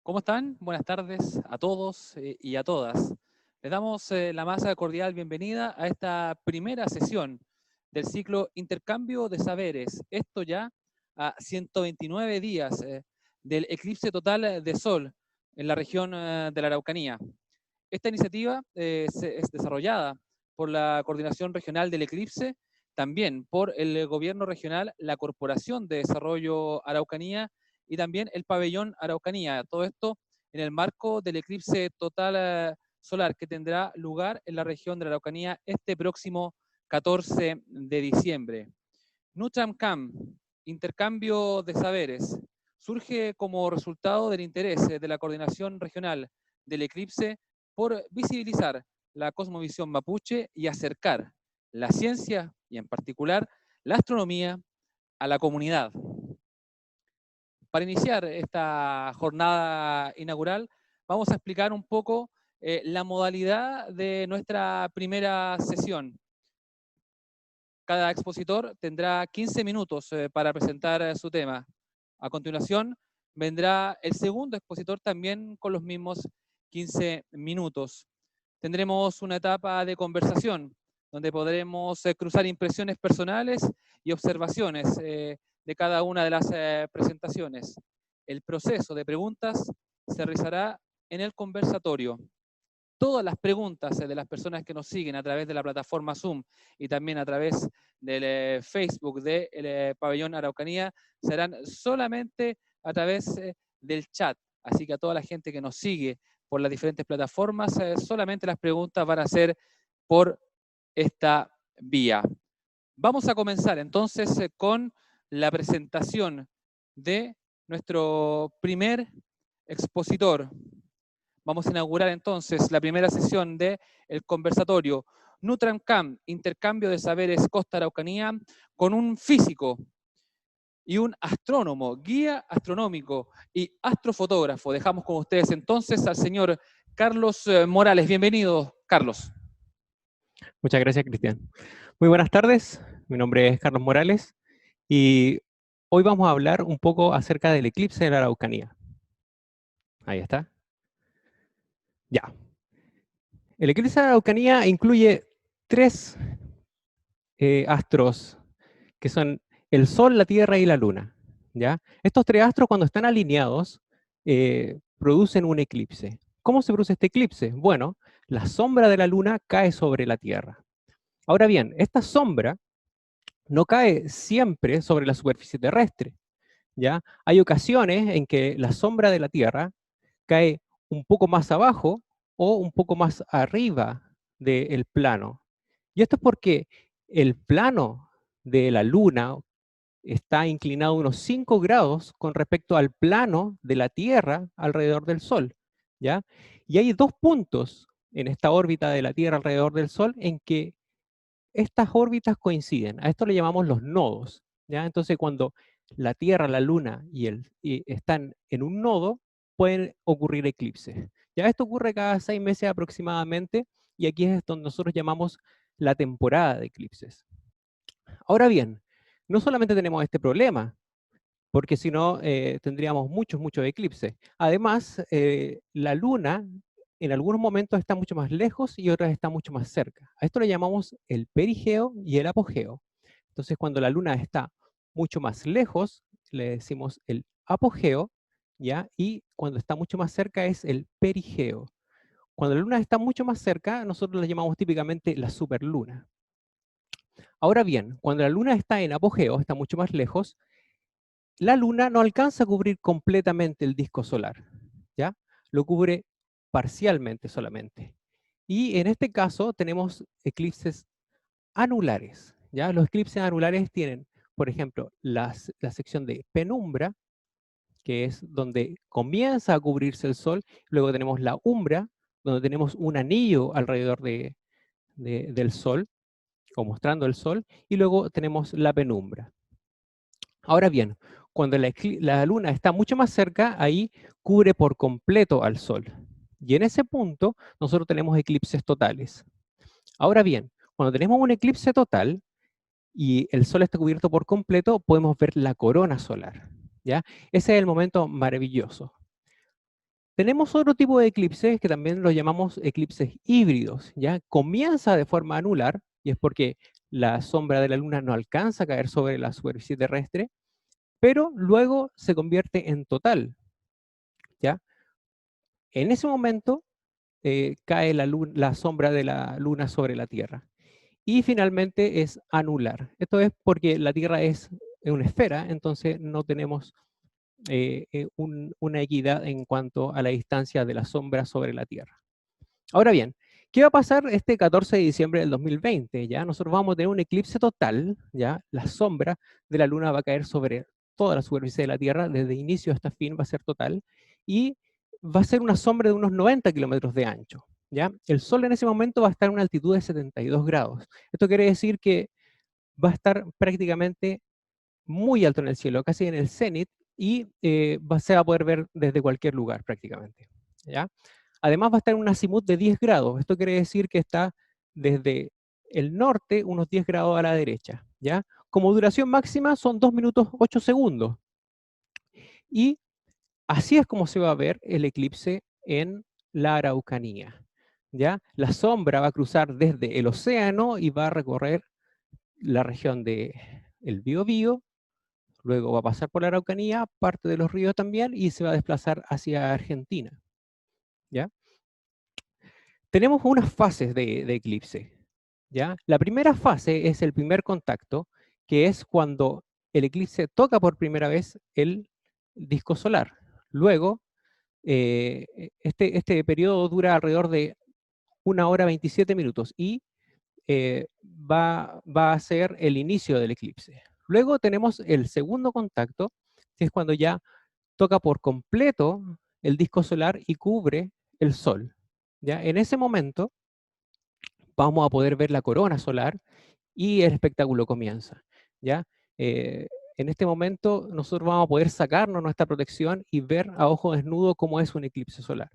¿Cómo están? Buenas tardes a todos y a todas. Les damos la más cordial bienvenida a esta primera sesión del ciclo Intercambio de Saberes. Esto ya a 129 días del eclipse total de Sol en la región de la Araucanía. Esta iniciativa es desarrollada por la Coordinación Regional del Eclipse, también por el Gobierno Regional, la Corporación de Desarrollo Araucanía y también el Pabellón Araucanía. Todo esto en el marco del eclipse total solar que tendrá lugar en la región de la Araucanía este próximo 14 de diciembre. Nutramcam, intercambio de saberes, surge como resultado del interés de la coordinación regional del eclipse por visibilizar la cosmovisión mapuche y acercar la ciencia y en particular la astronomía a la comunidad. Para iniciar esta jornada inaugural, vamos a explicar un poco la modalidad de nuestra primera sesión. Cada expositor tendrá 15 minutos para presentar su tema. A continuación, vendrá el segundo expositor también con los mismos 15 minutos. Tendremos una etapa de conversación, donde podremos cruzar impresiones personales y observaciones de cada una de las presentaciones. El proceso de preguntas se realizará en el conversatorio. Todas las preguntas de las personas que nos siguen a través de la plataforma Zoom y también a través del Facebook del Pabellón Araucanía serán solamente a través del chat. Así que a toda la gente que nos sigue por las diferentes plataformas, solamente las preguntas van a ser por esta vía. Vamos a comenzar entonces con la presentación de nuestro primer expositor. Vamos a inaugurar entonces la primera sesión del conversatorio Nutramcam, intercambio de saberes Costa Araucanía, con un físico y un astrónomo, guía astronómico y astrofotógrafo. Dejamos con ustedes entonces al señor Carlos Morales. Bienvenido, Carlos. Muchas gracias, Cristian. Muy buenas tardes, mi nombre es Carlos Morales y hoy vamos a hablar un poco acerca del eclipse de la Araucanía. Ahí está. Ya. El eclipse de la Araucanía incluye tres astros que son el Sol, la Tierra y la Luna. ¿Ya? Estos tres astros, cuando están alineados, producen un eclipse. ¿Cómo se produce este eclipse? Bueno, la sombra de la Luna cae sobre la Tierra. Ahora bien, esta sombra no cae siempre sobre la superficie terrestre, ¿ya? Hay ocasiones en que la sombra de la Tierra cae un poco más abajo o un poco más arriba del plano. Y esto es porque el plano de la Luna está inclinado unos 5 grados con respecto al plano de la Tierra alrededor del Sol, ¿ya? Y hay dos puntos en esta órbita de la Tierra alrededor del Sol en que estas órbitas coinciden. A esto le llamamos los nodos, ¿ya? Entonces, cuando la Tierra, la Luna y están en un nodo, pueden ocurrir eclipses. Ya esto ocurre cada 6 meses aproximadamente, y aquí es donde nosotros llamamos la temporada de eclipses. Ahora bien, no solamente tenemos este problema, porque si no tendríamos muchos eclipses. Además, la Luna en algunos momentos está mucho más lejos y otras está mucho más cerca. A esto le llamamos el perigeo y el apogeo. Entonces, cuando la Luna está mucho más lejos, le decimos el apogeo, ¿ya? Y cuando está mucho más cerca es el perigeo. Cuando la Luna está mucho más cerca, nosotros la llamamos típicamente la superluna. Ahora bien, cuando la Luna está en apogeo, está mucho más lejos, la Luna no alcanza a cubrir completamente el disco solar, ¿ya? Lo cubre parcialmente solamente. Y en este caso tenemos eclipses anulares, ¿ya? Los eclipses anulares tienen, por ejemplo, la sección de penumbra, que es donde comienza a cubrirse el Sol, luego tenemos la umbra, donde tenemos un anillo alrededor del Sol, o mostrando el Sol, y luego tenemos la penumbra. Ahora bien, cuando la Luna está mucho más cerca, ahí cubre por completo al Sol. Y en ese punto, nosotros tenemos eclipses totales. Ahora bien, cuando tenemos un eclipse total y el Sol está cubierto por completo, podemos ver la corona solar, ¿ya? Ese es el momento maravilloso. Tenemos otro tipo de eclipses que también los llamamos eclipses híbridos, ¿ya? Comienza de forma anular, y es porque la sombra de la luna no alcanza a caer sobre la superficie terrestre, pero luego se convierte en total, ¿ya? En ese momento cae la sombra de la luna sobre la Tierra. Y finalmente es anular. Esto es porque la Tierra es una esfera, entonces no tenemos una equidad en cuanto a la distancia de la sombra sobre la Tierra. Ahora bien, ¿qué va a pasar este 14 de diciembre del 2020? ¿Ya? Nosotros vamos a tener un eclipse total, ¿ya? La sombra de la Luna va a caer sobre toda la superficie de la Tierra, desde inicio hasta fin va a ser total, y va a ser una sombra de unos 90 kilómetros de ancho, ¿ya? El Sol en ese momento va a estar a una altitud de 72 grados. Esto quiere decir que va a estar prácticamente muy alto en el cielo, casi en el cenit, y se va a poder ver desde cualquier lugar prácticamente, ¿ya? Además va a estar en un azimut de 10 grados. Esto quiere decir que está desde el norte unos 10 grados a la derecha, ¿ya? Como duración máxima son 2 minutos 8 segundos. Y así es como se va a ver el eclipse en la Araucanía, ¿ya? La sombra va a cruzar desde el océano y va a recorrer la región de el Biobío, luego va a pasar por la Araucanía, parte de los ríos también, y se va a desplazar hacia Argentina, ¿ya? Tenemos unas fases de eclipse, ¿ya? La primera fase es el primer contacto, que es cuando el eclipse toca por primera vez el disco solar. Luego, este periodo dura alrededor de 1 hora 27 minutos y va a ser el inicio del eclipse. Luego tenemos el segundo contacto, que es cuando ya toca por completo el disco solar y cubre el Sol, ¿ya? En ese momento vamos a poder ver la corona solar y el espectáculo comienza, ¿ya? En este momento nosotros vamos a poder sacarnos nuestra protección y ver a ojo desnudo cómo es un eclipse solar.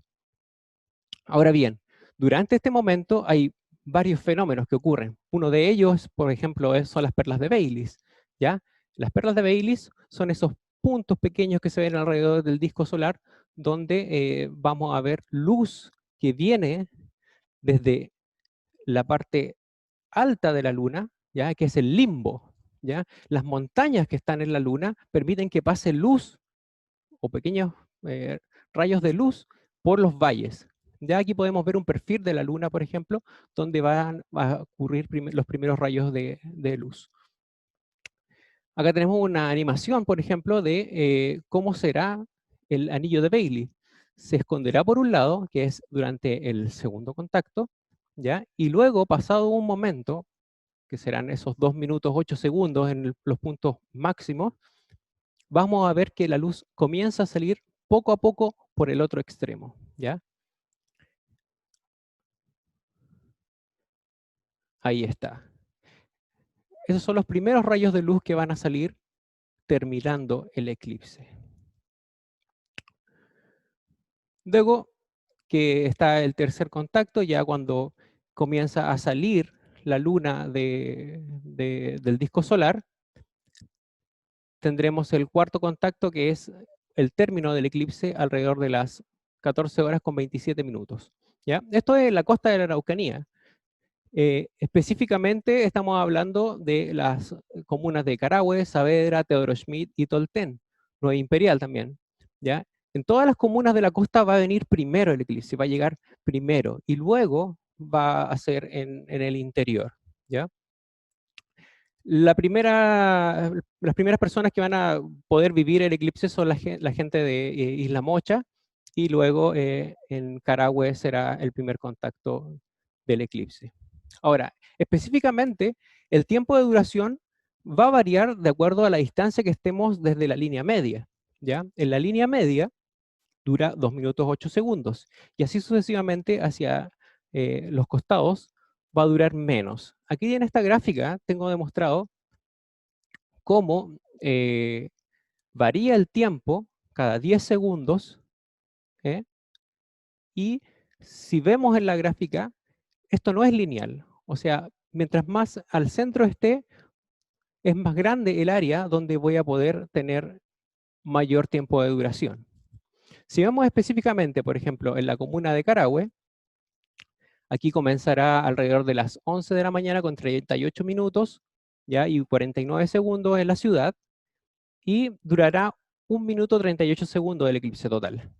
Ahora bien, durante este momento hay varios fenómenos que ocurren. Uno de ellos, por ejemplo, son las perlas de Baileys, ¿ya? Las perlas de Baileys son esos puntos pequeños que se ven alrededor del disco solar donde vamos a ver luz que viene desde la parte alta de la Luna, ¿ya? Que es el limbo, ¿ya? Las montañas que están en la Luna permiten que pase luz o pequeños eh, rayos de luz por los valles. Ya aquí podemos ver un perfil de la Luna, por ejemplo, donde van a ocurrir los primeros rayos de luz. Acá tenemos una animación, por ejemplo, de cómo será el anillo de Bailey. Se esconderá por un lado, que es durante el segundo contacto, ¿ya? Y luego, pasado un momento, que serán esos 2 minutos 8 segundos en los puntos máximos, vamos a ver que la luz comienza a salir poco a poco por el otro extremo, ¿ya? Ahí está. Esos son los primeros rayos de luz que van a salir terminando el eclipse. Luego que está el tercer contacto, ya cuando comienza a salir la luna del disco solar, tendremos el cuarto contacto, que es el término del eclipse alrededor de las 14 horas con 27 minutos. ¿Ya? Esto es la costa de la Araucanía. Específicamente estamos hablando de las comunas de Carahue, Saavedra, Teodoro Schmidt y Tolten, Nueva Imperial también. ¿Ya? En todas las comunas de la costa va a venir primero el eclipse, va a llegar primero y luego va a ser en el interior. ¿Ya? Las primeras personas que van a poder vivir el eclipse son la gente de Isla Mocha, y luego en Carahue será el primer contacto del eclipse. Ahora, específicamente, el tiempo de duración va a variar de acuerdo a la distancia que estemos desde la línea media, ¿ya? En la línea media dura 2 minutos 8 segundos, y así sucesivamente hacia los costados va a durar menos. Aquí en esta gráfica tengo demostrado cómo varía el tiempo cada 10 segundos, ¿eh? Y si vemos en la gráfica, esto no es lineal. O sea, mientras más al centro esté, es más grande el área donde voy a poder tener mayor tiempo de duración. Si vemos específicamente, por ejemplo, en la comuna de Carahue, aquí comenzará alrededor de las 11 de la mañana con 38 minutos, ¿ya? Y 49 segundos en la ciudad, y durará 1 minuto 38 segundos el eclipse total.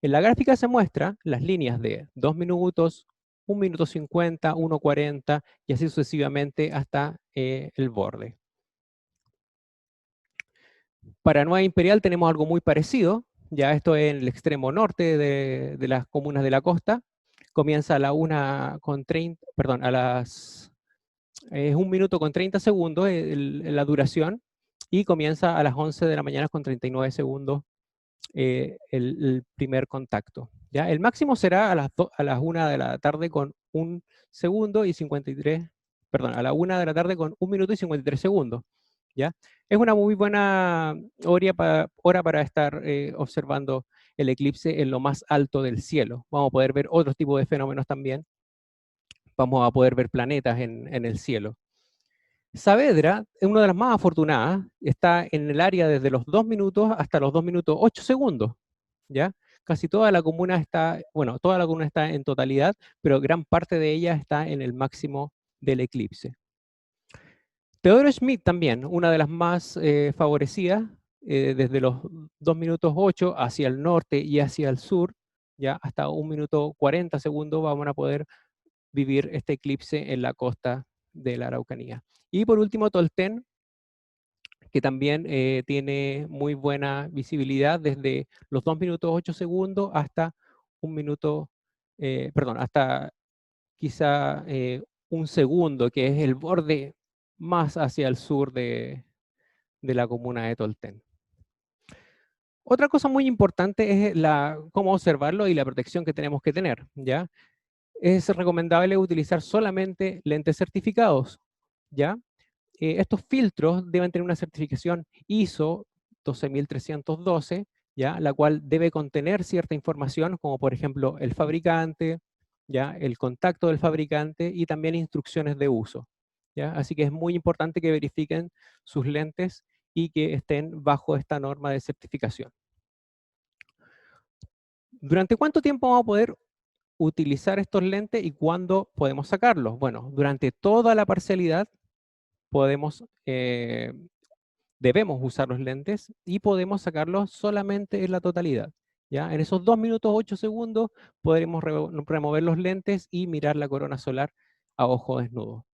En la gráfica se muestra las líneas de 2 minutos, 1 minuto 50, 1:40 y así sucesivamente hasta el borde. Para Nueva Imperial tenemos algo muy parecido, ya esto es en el extremo norte de las comunas de la costa. Comienza a la 1:30, perdón, es 1 minuto con 30 segundos la duración, y comienza a las 11 de la mañana con 39 segundos el primer contacto. ¿Ya? El máximo será a las 1 de la tarde con 1 segundo y 53, perdón, a la 1 de la tarde con 1 minuto y 53 segundos. ¿Ya? Es una muy buena hora para estar observando el eclipse en lo más alto del cielo. Vamos a poder ver otros tipos de fenómenos también. Vamos a poder ver planetas en el cielo. Saavedra es una de las más afortunadas, está en el área desde los 2 minutos hasta los 2 minutos 8 segundos, ¿ya? Casi toda la comuna está, bueno, toda la comuna está en totalidad, pero gran parte de ella está en el máximo del eclipse. Teodoro Schmidt también, una de las más favorecidas, desde los 2 minutos 8 hacia el norte y hacia el sur, ya hasta 1 minuto 40 segundos vamos a poder vivir este eclipse en la costa de la Araucanía. Y por último, Tolten, que también tiene muy buena visibilidad desde los 2 minutos 8 segundos hasta 1 minuto, perdón, hasta quizá 1 segundo, que es el borde más hacia el sur de la comuna de Tolten. Otra cosa muy importante es cómo observarlo y la protección que tenemos que tener, ¿ya? Es recomendable utilizar solamente lentes certificados, ¿ya? Estos filtros deben tener una certificación ISO 12312, ¿ya? La cual debe contener cierta información, como por ejemplo el fabricante, ¿ya? El contacto del fabricante y también instrucciones de uso, ¿ya? Así que es muy importante que verifiquen sus lentes y que estén bajo esta norma de certificación. ¿Durante cuánto tiempo vamos a poder utilizar estos lentes y cuándo podemos sacarlos? Bueno, durante toda la parcialidad debemos usar los lentes y podemos sacarlos solamente en la totalidad. ¿Ya? En esos 2 minutos 8 segundos podremos remover los lentes y mirar la corona solar a ojo desnudo.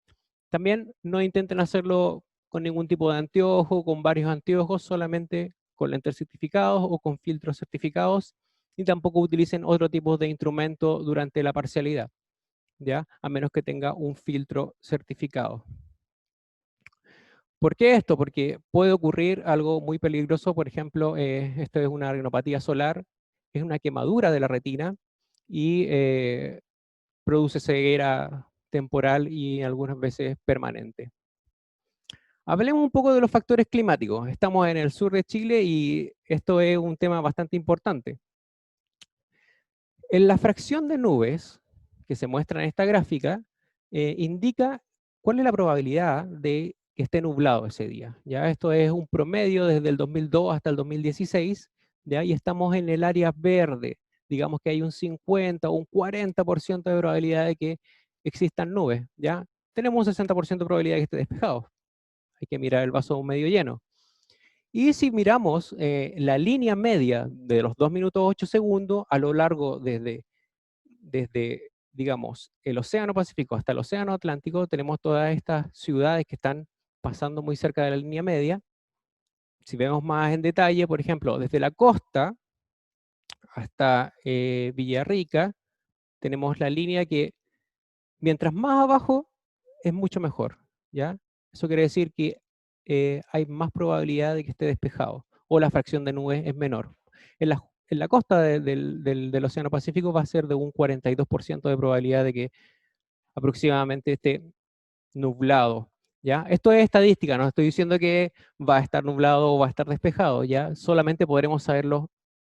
También no intenten hacerlo con ningún tipo de anteojo, con varios anteojos, solamente con lentes certificados o con filtros certificados, y tampoco utilicen otro tipo de instrumento durante la parcialidad, ¿ya? A menos que tenga un filtro certificado. ¿Por qué esto? Porque puede ocurrir algo muy peligroso, por ejemplo, esto es una retinopatía solar, es una quemadura de la retina y produce ceguera temporal y algunas veces permanente. Hablemos un poco de los factores climáticos. Estamos en el sur de Chile y esto es un tema bastante importante. En la fracción de nubes que se muestra en esta gráfica, indica cuál es la probabilidad de que esté nublado ese día. ¿Ya? Esto es un promedio desde el 2002 hasta el 2016, ¿ya? Y estamos en el área verde. Digamos que hay un 50 o un 40% de probabilidad de que existan nubes. ¿Ya? Tenemos un 60% de probabilidad de que esté despejado. Hay que mirar el vaso medio lleno. Y si miramos la línea media de los 2 minutos 8 segundos a lo largo desde, digamos, el Océano Pacífico hasta el Océano Atlántico, tenemos todas estas ciudades que están pasando muy cerca de la línea media. Si vemos más en detalle, por ejemplo, desde la costa hasta Villarrica, tenemos la línea que mientras más abajo es mucho mejor, ¿ya? Eso quiere decir que hay más probabilidad de que esté despejado o la fracción de nubes es menor. En la costa del Océano Pacífico va a ser de un 42% de probabilidad de que aproximadamente esté nublado, ¿ya? Esto es estadística, no estoy diciendo que va a estar nublado o va a estar despejado, ¿ya? Solamente podremos saberlo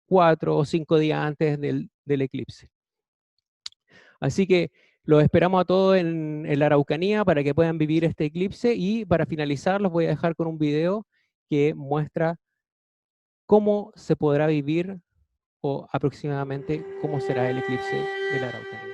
4 o 5 días antes del eclipse. Así que los esperamos a todos en la Araucanía para que puedan vivir este eclipse, y para finalizar los voy a dejar con un video que muestra cómo se podrá vivir o aproximadamente cómo será el eclipse de la Araucanía.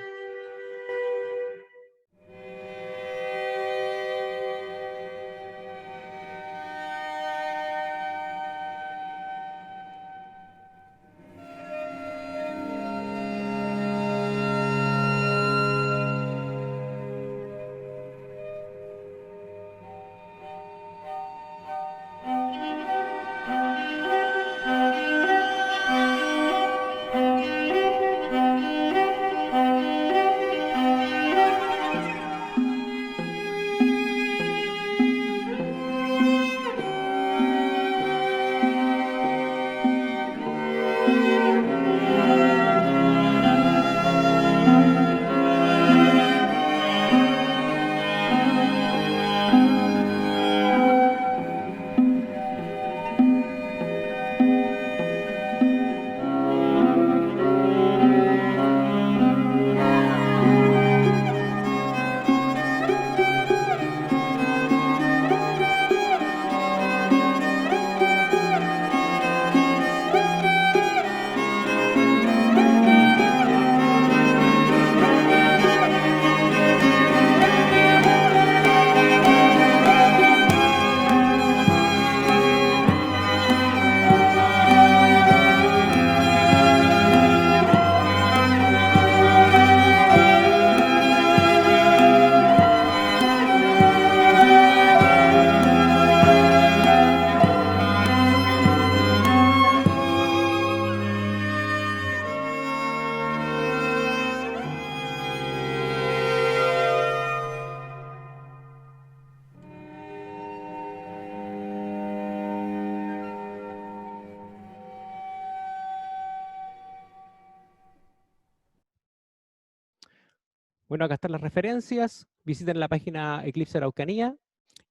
Bueno, acá están las referencias. Visiten la página Eclipse Araucanía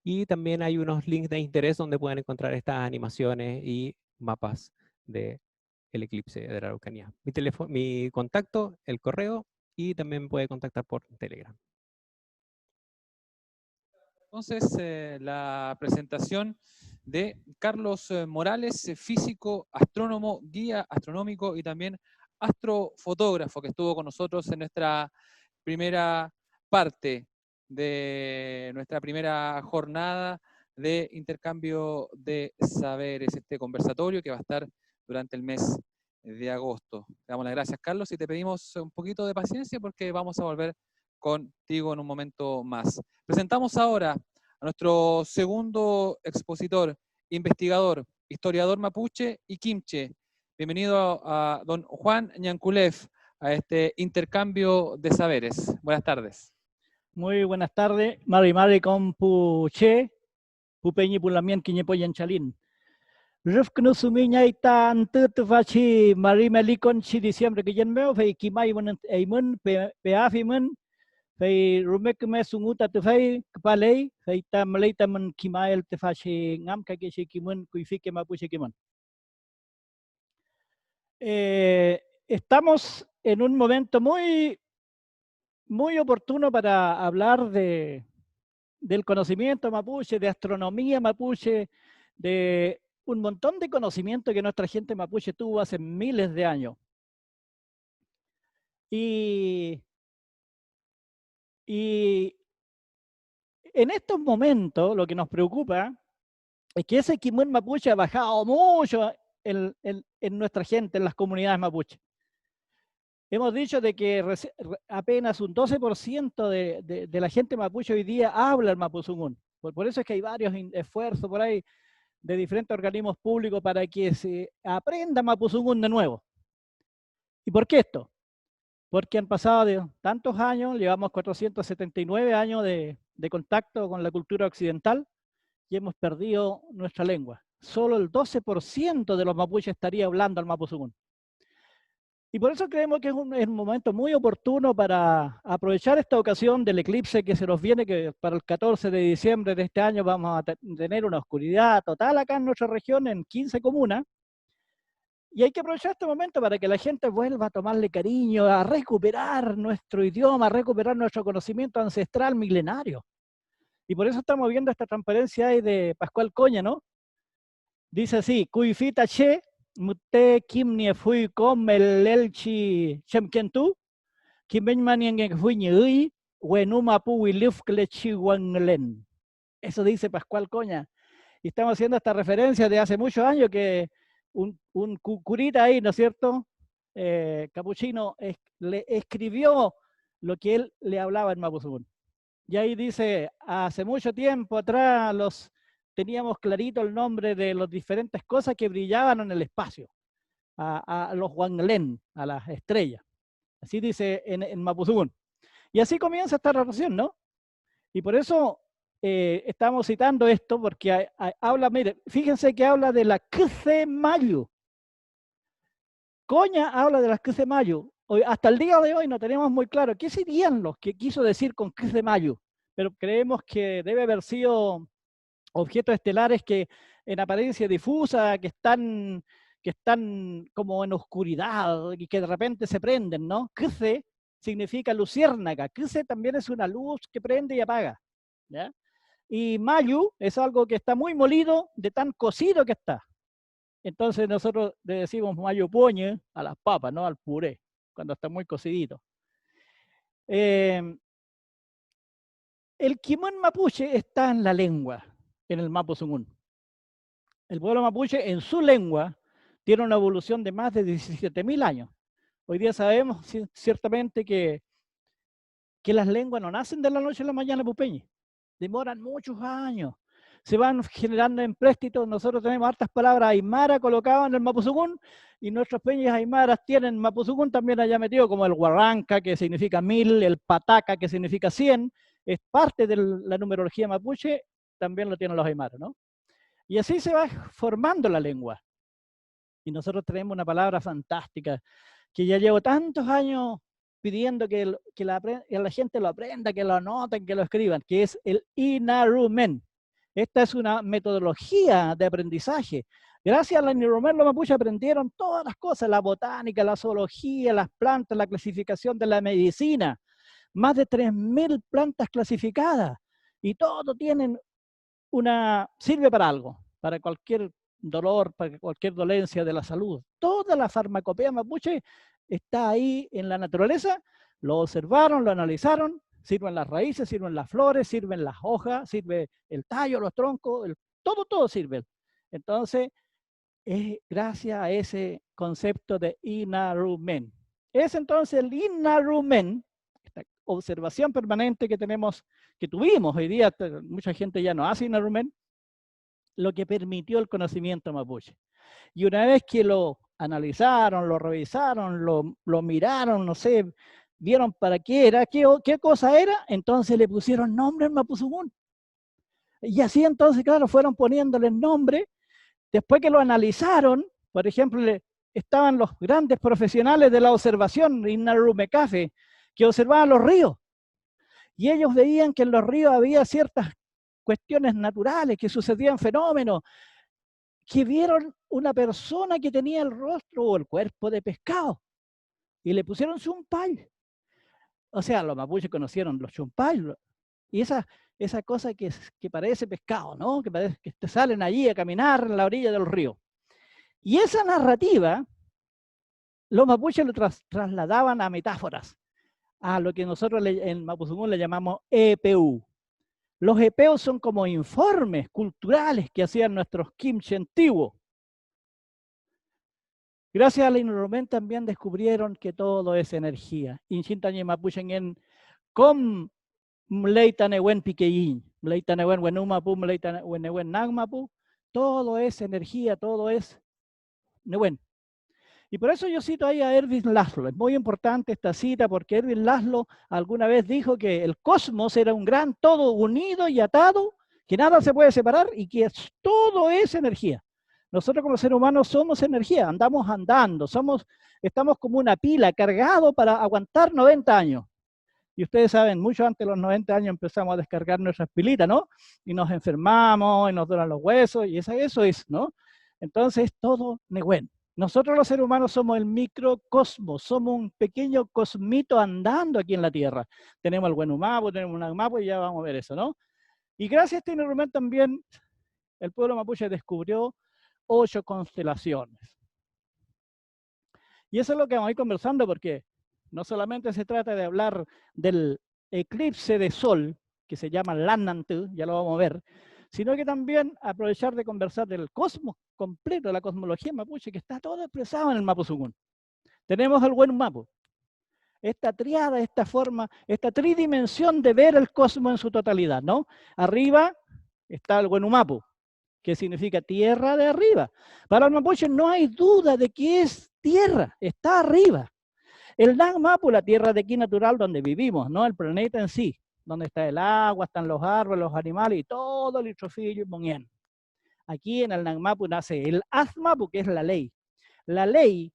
y también hay unos links de interés donde pueden encontrar estas animaciones y mapas del eclipse de la Araucanía. Mi contacto, el correo, y también me puede contactar por Telegram. Entonces, la presentación de Carlos Morales, físico, astrónomo, guía astronómico y también astrofotógrafo, que estuvo con nosotros en nuestra primera parte de nuestra primera jornada de intercambio de saberes, este conversatorio que va a estar durante el mes de agosto. Te damos las gracias, Carlos, y te pedimos un poquito de paciencia porque vamos a volver contigo en un momento más. Presentamos ahora a nuestro segundo expositor, investigador, historiador mapuche y quimche. Bienvenido a don Juan Ñanculev a este intercambio de saberes. Buenas tardes. Muy buenas tardes. Mari con Puche, Pupeñi Pulamien, Quiñepo Yanchalín. Rufknu Sumiña y tan tutufachi, Mari Melicon, Chi diciembre que yenmeo, Fei Kimai Eimun, Peafimun, Fei Rumek me sunguta tu Fei, Palei, Fei Tamlei Taman Kimael Tefachi, Ngam Kakishi Kimun, Kuifike Mapuche Kimun. Estamos en un momento muy oportuno para hablar del conocimiento mapuche, de astronomía mapuche, de un montón de conocimiento que nuestra gente mapuche tuvo hace miles de años. Y en estos momentos lo que nos preocupa es que ese Kimun mapuche ha bajado mucho en nuestra gente, en las comunidades mapuche. Hemos dicho de que apenas un 12% de la gente mapuche hoy día habla el mapuzungún. Por eso es que hay varios esfuerzos por ahí de diferentes organismos públicos para que se aprenda mapuzungún de nuevo. ¿Y por qué esto? Porque han pasado tantos años, llevamos 479 años de contacto con la cultura occidental y hemos perdido nuestra lengua. Solo el 12% de los mapuches estaría hablando el mapuzungún. Y por eso creemos que es un momento muy oportuno para aprovechar esta ocasión del eclipse que se nos viene, que para el 14 de diciembre de este año vamos a tener una oscuridad total acá en nuestra región, en 15 comunas. Y hay que aprovechar este momento para que la gente vuelva a tomarle cariño, a recuperar nuestro idioma, a recuperar nuestro conocimiento ancestral milenario. Y por eso estamos viendo esta transparencia ahí de Pascual Coña, ¿no? Dice así, Cuifita Che, Mute Kimnie fui com el Elchi Chemkentu, Kimbenmanien fui Ñui, Wenuma Pu Wiluf Klechiwanlen. Eso dice Pascual Coña. Y estamos haciendo esta referencia de hace muchos años que un curita ahí, ¿no es cierto? Capuchino le escribió lo que él le hablaba en Mapuzungún. Y ahí dice, hace mucho tiempo atrás teníamos clarito el nombre de las diferentes cosas que brillaban en el espacio, a los Huanglén, a las estrellas. Así dice en Mapuzungún. Y así comienza esta relación, ¿no? Y por eso estamos citando esto, porque habla, mire, fíjense que habla de la Kce Mayu. Coña habla de las Kce Mayu. Hasta el día de hoy no tenemos muy claro qué serían los que quiso decir con Kce Mayu, pero creemos que debe haber sido objetos estelares que en apariencia difusa, que están como en oscuridad y que de repente se prenden, ¿no? Kce significa luciérnaga. Kce también es una luz que prende y apaga, ¿ya? Y Mayu es algo que está muy molido de tan cocido que está. Entonces nosotros le decimos Mayu poñe a las papas, ¿no? Al puré, cuando está muy cocidito. El Kimón mapuche está en la lengua, en el Mapuzungún. El pueblo mapuche en su lengua tiene una evolución de más de 17.000 años. Hoy día sabemos ciertamente que las lenguas no nacen de la noche a la mañana, pupeñi. Demoran muchos años. Se van generando empréstitos. Nosotros tenemos hartas palabras aymara colocadas en el Mapuzungún y nuestros peñas aymaras tienen Mapuzungún también allá metido, como el huarranca, que significa 1000, el pataca, que significa 100. Es parte de la numerología mapuche, también lo tienen los aymaras, ¿no? Y así se va formando la lengua. Y nosotros tenemos una palabra fantástica que ya llevo tantos años pidiendo que la gente lo aprenda, que lo anoten, que lo escriban, que es el Inarumen. Esta es una metodología de aprendizaje. Gracias al Inarumen los mapuches aprendieron todas las cosas, la botánica, la zoología, las plantas, la clasificación de la medicina. Más de 3000 plantas clasificadas. Y todo tienen sirve para algo, para cualquier dolor, para cualquier dolencia de la salud. Toda la farmacopea mapuche está ahí en la naturaleza, lo observaron, lo analizaron, sirven las raíces, sirven las flores, sirven las hojas, sirve el tallo, los troncos, todo sirve. Entonces, es gracias a ese concepto de Inarumen. Es entonces el Inarumen, esta observación permanente que tuvimos hoy día, mucha gente ya no hace Inarumen, lo que permitió el conocimiento mapuche. Y una vez que lo analizaron, lo revisaron, lo miraron, no sé, vieron para qué era, qué cosa era, entonces le pusieron nombre en Mapuzungún. Y así entonces, claro, fueron poniéndole nombre. Después que lo analizaron, por ejemplo, estaban los grandes profesionales de la observación, Inarumecafe, que observaban los ríos. Y ellos veían que en los ríos había ciertas cuestiones naturales, que sucedían fenómenos, que vieron una persona que tenía el rostro o el cuerpo de pescado y le pusieron chumpay. O sea, los mapuches conocieron los chumpay y esa cosa que parece pescado, ¿no? Que parece que te salen allí a caminar en la orilla del río. Y esa narrativa, los mapuches lo trasladaban a metáforas, a lo que nosotros en Mapuzungún le llamamos EPU. Los EPUs son como informes culturales que hacían nuestros kimchi antiguos. Gracias a la Inarumen también descubrieron que todo es energía. Inchintañe mapuchen con mleitanewen piqueyin, mleitanewen wenumapu, mleitanewen nagmapu, todo es energía, todo es newen. Y por eso yo cito ahí a Erwin Laszlo. Es muy importante esta cita porque Erwin Laszlo alguna vez dijo que el cosmos era un gran todo unido y atado, que nada se puede separar y que todo es energía. Nosotros como seres humanos somos energía, andamos andando, estamos como una pila cargado para aguantar 90 años. Y ustedes saben, mucho antes de los 90 años empezamos a descargar nuestras pilitas, ¿no? Y nos enfermamos, y nos duelen los huesos, y eso es, ¿no? Entonces, todo negüen. Nosotros los seres humanos somos el microcosmos, somos un pequeño cosmito andando aquí en la Tierra. Tenemos el Wenumapu, tenemos un Nagmapu y ya vamos a ver eso, ¿no? Y gracias a este Inarumen también el pueblo mapuche descubrió 8 constelaciones. Y eso es lo que vamos a ir conversando, porque no solamente se trata de hablar del eclipse de sol, que se llama Lannantu, ya lo vamos a ver, sino que también aprovechar de conversar del cosmos completo, de la cosmología mapuche, que está todo expresado en el Mapuzungún. Tenemos el Wenu Mapu, esta triada, esta forma, esta tridimensión de ver el cosmos en su totalidad, ¿no? Arriba está el Wenu Mapu, que significa tierra de arriba. Para los mapuches no hay duda de que es tierra, está arriba. El Nang Mapu, la tierra de aquí natural donde vivimos, ¿no? El planeta en sí, donde está el agua, están los árboles, los animales y todo el litrofillo y monien. Aquí en el Nang Mapu nace el Az Mapu, que es la ley. La ley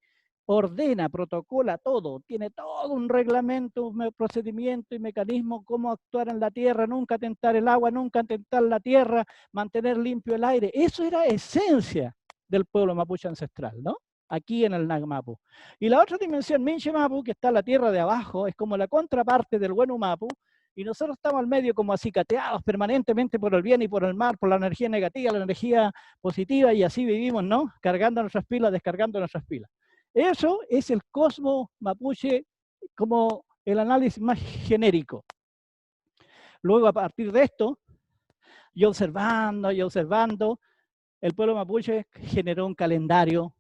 ordena, protocola todo, tiene todo un reglamento, un procedimiento y mecanismo cómo actuar en la tierra, nunca tentar el agua, nunca tentar la tierra, mantener limpio el aire. Eso era esencia del pueblo mapuche ancestral, ¿no? Aquí en el Nang Mapu. Y la otra dimensión, Minche Mapu, que está en la tierra de abajo, es como la contraparte del Wenu Mapu, y nosotros estamos al medio como acicateados permanentemente por el bien y por el mal, por la energía negativa, la energía positiva, y así vivimos, ¿no? Cargando nuestras pilas, descargando nuestras pilas. Eso es el cosmos mapuche como el análisis más genérico. Luego, a partir de esto, y observando, el pueblo mapuche generó un calendario.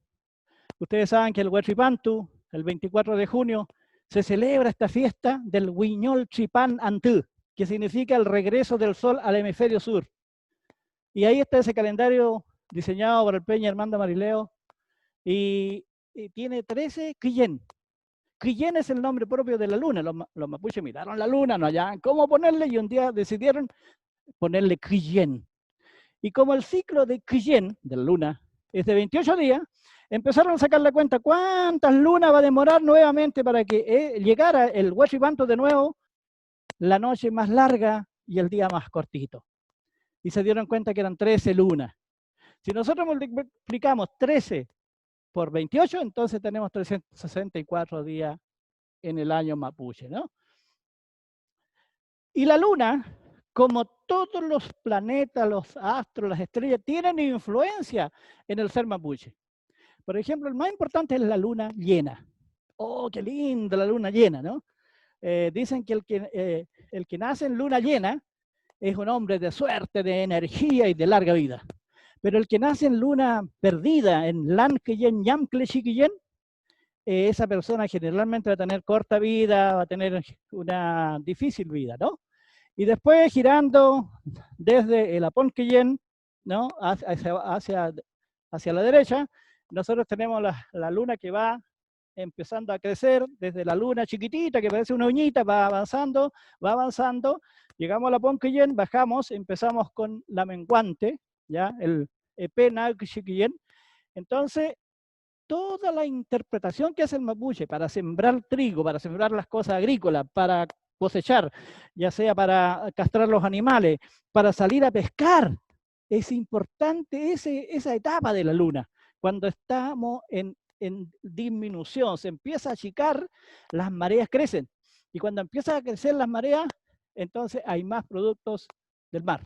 Ustedes saben que el Huachipantu, el 24 de junio, se celebra esta fiesta del Huiñol Chipán Antú, que significa el regreso del sol al hemisferio sur. Y ahí está ese calendario diseñado por el Peña Armando Marileo, y tiene 13 Quillén. Quillén es el nombre propio de la luna. Los mapuches miraron la luna, no hallaban cómo ponerle, y un día decidieron ponerle Quillén. Y como el ciclo de Quillén, de la luna, es de 28 días, empezaron a sacar la cuenta cuántas lunas va a demorar nuevamente para que llegara el Huachipantu de nuevo, la noche más larga y el día más cortito. Y se dieron cuenta que eran 13 lunas. Si nosotros multiplicamos 13 por 28, entonces tenemos 364 días en el año mapuche, ¿no? Y la luna, como todos los planetas, los astros, las estrellas, tienen influencia en el ser mapuche. Por ejemplo, el más importante es la luna llena. Oh, qué linda la luna llena, ¿no? Dicen que el que nace en luna llena es un hombre de suerte, de energía y de larga vida. Pero el que nace en luna perdida, en Lan Keyen Yamkle Chiquillén, esa persona generalmente va a tener corta vida, va a tener una difícil vida, ¿no? Y después girando desde el Apón Keyen, ¿no? hacia la derecha, nosotros tenemos la luna que va empezando a crecer, desde la luna chiquitita que parece una uñita, va avanzando, llegamos a la Apón Keyen, bajamos, empezamos con la menguante, ¿ya? El Epena Chiquillén. Entonces, toda la interpretación que hace el mapuche para sembrar trigo, para sembrar las cosas agrícolas, para cosechar, ya sea para castrar los animales, para salir a pescar, es importante esa etapa de la luna. Cuando estamos en disminución, se empieza a achicar, las mareas crecen. Y cuando empiezan a crecer las mareas, entonces hay más productos del mar.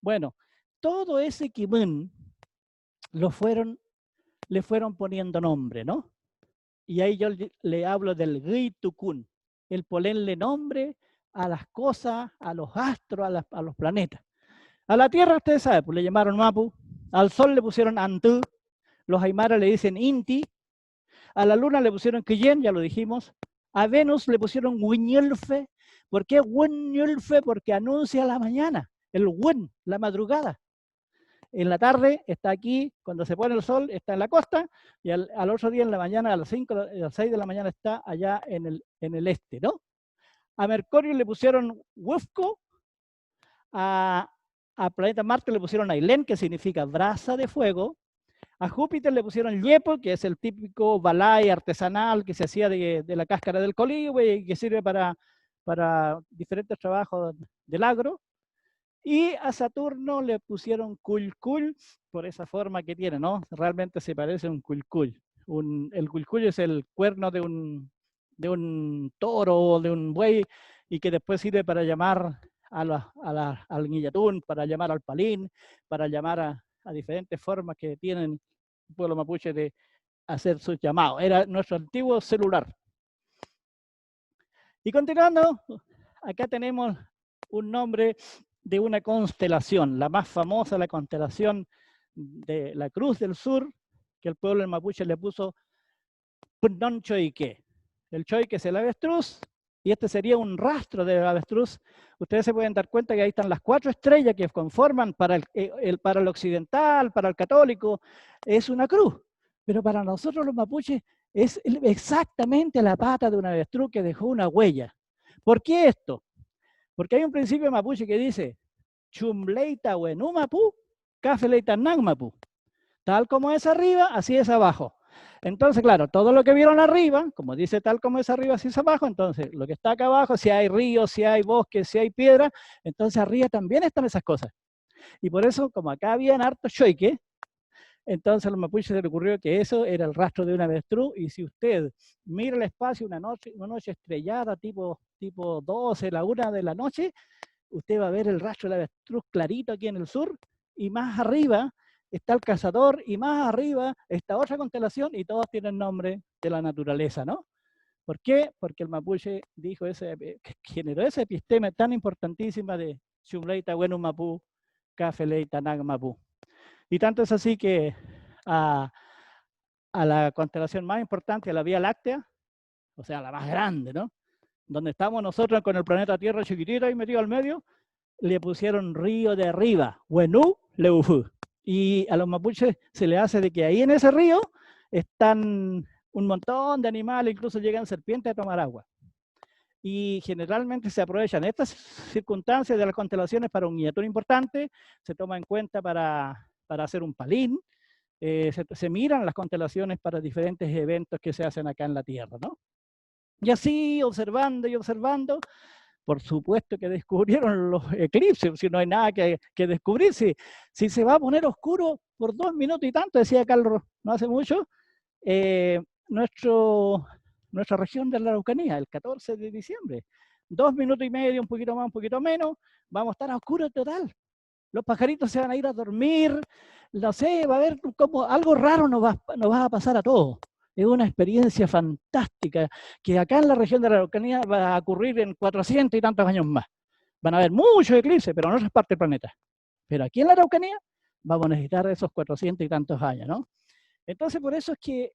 Bueno, todo ese quimún le fueron poniendo nombre, ¿no? Y ahí yo le hablo del Gui-Tukun, el ponerle nombre a las cosas, a los astros, a los planetas. A la Tierra, ustedes saben, pues le llamaron Mapu, al Sol le pusieron Antú, los Aymaras le dicen Inti, a la Luna le pusieron Quillén, ya lo dijimos, a Venus le pusieron Huiñulfe. ¿Por qué Huiñulfe? Porque anuncia la mañana, el Huin, la madrugada. En la tarde está aquí, cuando se pone el sol está en la costa, y al otro día en la mañana, a las 5, a las 6 de la mañana está allá en el este, ¿no? A Mercurio le pusieron Wufco, a planeta Marte le pusieron Ailén, que significa brasa de fuego, a Júpiter le pusieron Yepo, que es el típico balay artesanal que se hacía de la cáscara del coligüe y que sirve para diferentes trabajos del agro. Y a Saturno le pusieron Culcul por esa forma que tiene, ¿no? Realmente se parece a un Culcul. El Culcul es el cuerno de un toro o de un buey y que después sirve para llamar al Guillatún, para llamar al Palín, para llamar a diferentes formas que tienen el pueblo mapuche de hacer sus llamados. Era nuestro antiguo celular. Y continuando, acá tenemos un nombre de una constelación, la más famosa, la constelación de la Cruz del Sur, que el pueblo mapuche le puso Pnón Choique. El choique es el avestruz, y este sería un rastro del avestruz. Ustedes se pueden dar cuenta que ahí están las 4 estrellas que conforman para el occidental, para el católico, es una cruz. Pero para nosotros los mapuches es exactamente la pata de un avestruz que dejó una huella. ¿Por qué esto? Porque hay un principio mapuche que dice, chumleita wenumapu, cafeleita nagmapu. Tal como es arriba, así es abajo. Entonces, claro, todo lo que vieron arriba, como dice tal como es arriba, así es abajo, entonces lo que está acá abajo, si hay ríos, si hay bosques, si hay piedra, entonces arriba también están esas cosas. Y por eso, como acá habían hartos choique, entonces a los mapuches se le ocurrió que eso era el rastro de un avestruz, y si usted mira el espacio una noche estrellada, tipo 12, la 1 de la noche, usted va a ver el rastro del avestruz clarito aquí en el sur, y más arriba está el cazador, y más arriba está otra constelación, y todos tienen nombre de la naturaleza, ¿no? ¿Por qué? Porque el mapuche dijo generó esa episteme tan importantísima de Chumleita Wenu Mapu, Cafeleita Nag Mapu. Y tanto es así que a la constelación más importante, a la Vía Láctea, o sea, la más grande, ¿no? Donde estamos nosotros con el planeta Tierra chiquitito ahí metido al medio, le pusieron río de arriba, Wenu Leufu. Y a los mapuches se le hace de que ahí en ese río están un montón de animales, incluso llegan serpientes a tomar agua. Y generalmente se aprovechan estas circunstancias de las constelaciones para un guillatón importante, se toma en cuenta para hacer un palín, se miran las constelaciones para diferentes eventos que se hacen acá en la Tierra, ¿no? Y así, observando y observando, por supuesto que descubrieron los eclipses, si no hay nada que descubrir, si se va a poner oscuro por 2 minutos y tanto, decía Carlos no hace mucho, nuestra región de la Araucanía, el 14 de diciembre, 2 minutos y medio, un poquito más, un poquito menos, vamos a estar a oscuro total. Los pajaritos se van a ir a dormir, no sé, va a haber como algo raro nos va a pasar a todos. Es una experiencia fantástica que acá en la región de la Araucanía va a ocurrir en 400 y tantos años más. Van a haber muchos eclipses, pero en otras partes del planeta. Pero aquí en la Araucanía vamos a necesitar esos 400 y tantos años, ¿no? Entonces, por eso es que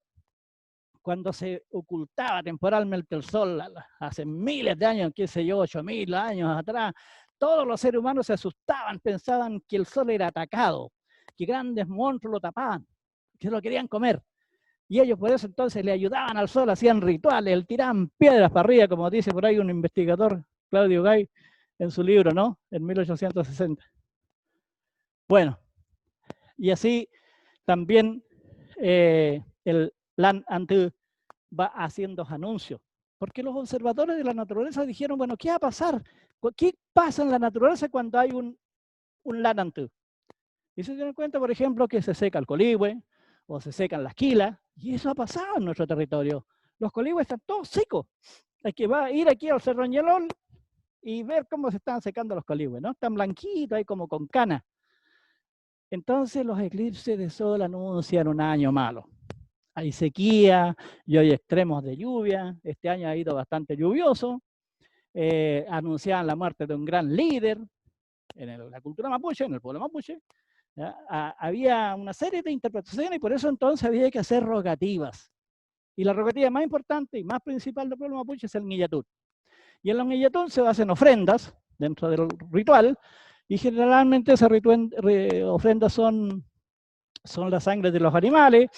cuando se ocultaba temporalmente el sol hace miles de años, qué sé yo, 8000 años atrás, todos los seres humanos se asustaban, pensaban que el sol era atacado, que grandes monstruos lo tapaban, que lo querían comer. Y ellos por eso entonces le ayudaban al sol, hacían rituales, le tiraban piedras para arriba, como dice por ahí un investigador, Claudio Gay, en su libro, ¿no? En 1860. Bueno, y así también el Land Antu va haciendo anuncios. Porque los observadores de la naturaleza dijeron, bueno, ¿qué va a pasar? ¿Qué pasa en la naturaleza cuando hay un Land Antu? Y se dieron cuenta, por ejemplo, que se seca el coligüe, o se secan las quilas, y eso ha pasado en nuestro territorio. Los coligües están todos secos. Hay que ir aquí al Cerro Ñelol y ver cómo se están secando los coligües, ¿no? Están blanquitos, ahí como con cana. Entonces los eclipses de sol anuncian un año malo. Hay sequía y hay extremos de lluvia. Este año ha ido bastante lluvioso. Anunciaban la muerte de un gran líder en la cultura mapuche, en el pueblo mapuche. Había una serie de interpretaciones y por eso entonces había que hacer rogativas. Y la rogativa más importante y más principal del pueblo mapuche es el Ñillatún. Y en los Ñillatún se hacen ofrendas dentro del ritual y generalmente esas ofrendas son la sangre de los animales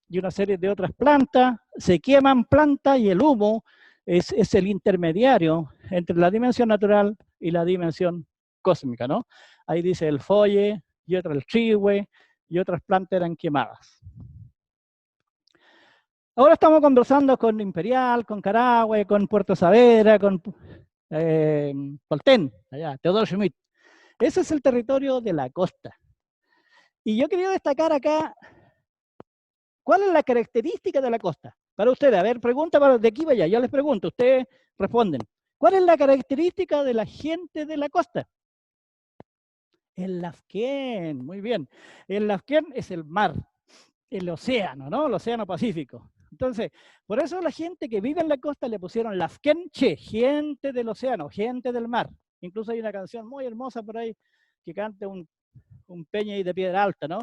y una serie de otras plantas. Se queman plantas y el humo es el intermediario entre la dimensión natural y la dimensión cósmica, ¿no? Ahí dice el folle, y otra el trihue, y otras plantas eran quemadas. Ahora estamos conversando con Imperial, con Carahue, con Puerto Saavedra, con Polten, allá, Teodoro Schmidt. Ese es el territorio de la costa. Y yo quería destacar acá, ¿cuál es la característica de la costa? Para ustedes, a ver, pregunta de aquí para allá, yo les pregunto, ustedes responden. ¿Cuál es la característica de la gente de la costa? El Lafquén, muy bien. El Lafquén es el mar. el océano, ¿no? El océano Pacífico. Entonces, por eso la gente que vive en la costa le pusieron Lafkenche, gente del océano, gente del mar. Incluso hay una canción muy hermosa por ahí que canta un peña ahí de Piedra Alta, ¿no?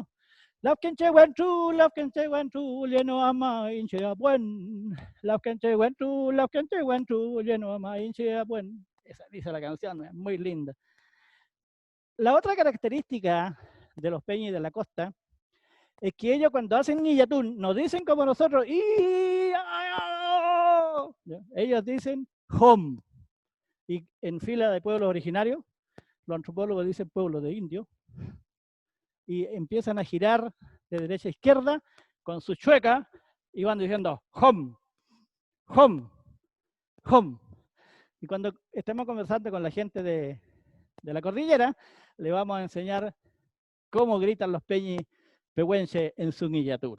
Lafkenche Wentu, Lafkenche Wentu, lleno ama inche a buen. Lafkenche Wentu, Lafkenche Wentu, lleno ama inche a buen. Esa dice la canción, es muy linda. La otra característica de los peñas de la costa es que ellos cuando hacen Niyatún no dicen como nosotros, ellos dicen hom. Y en fila de pueblos originarios, los antropólogos dicen pueblo de indios, y empiezan a girar de derecha a izquierda con su chueca y van diciendo hom, hom, hom. Y cuando estemos conversando con la gente de la cordillera, le vamos a enseñar cómo gritan los peñis pehuenches en su Niyatún.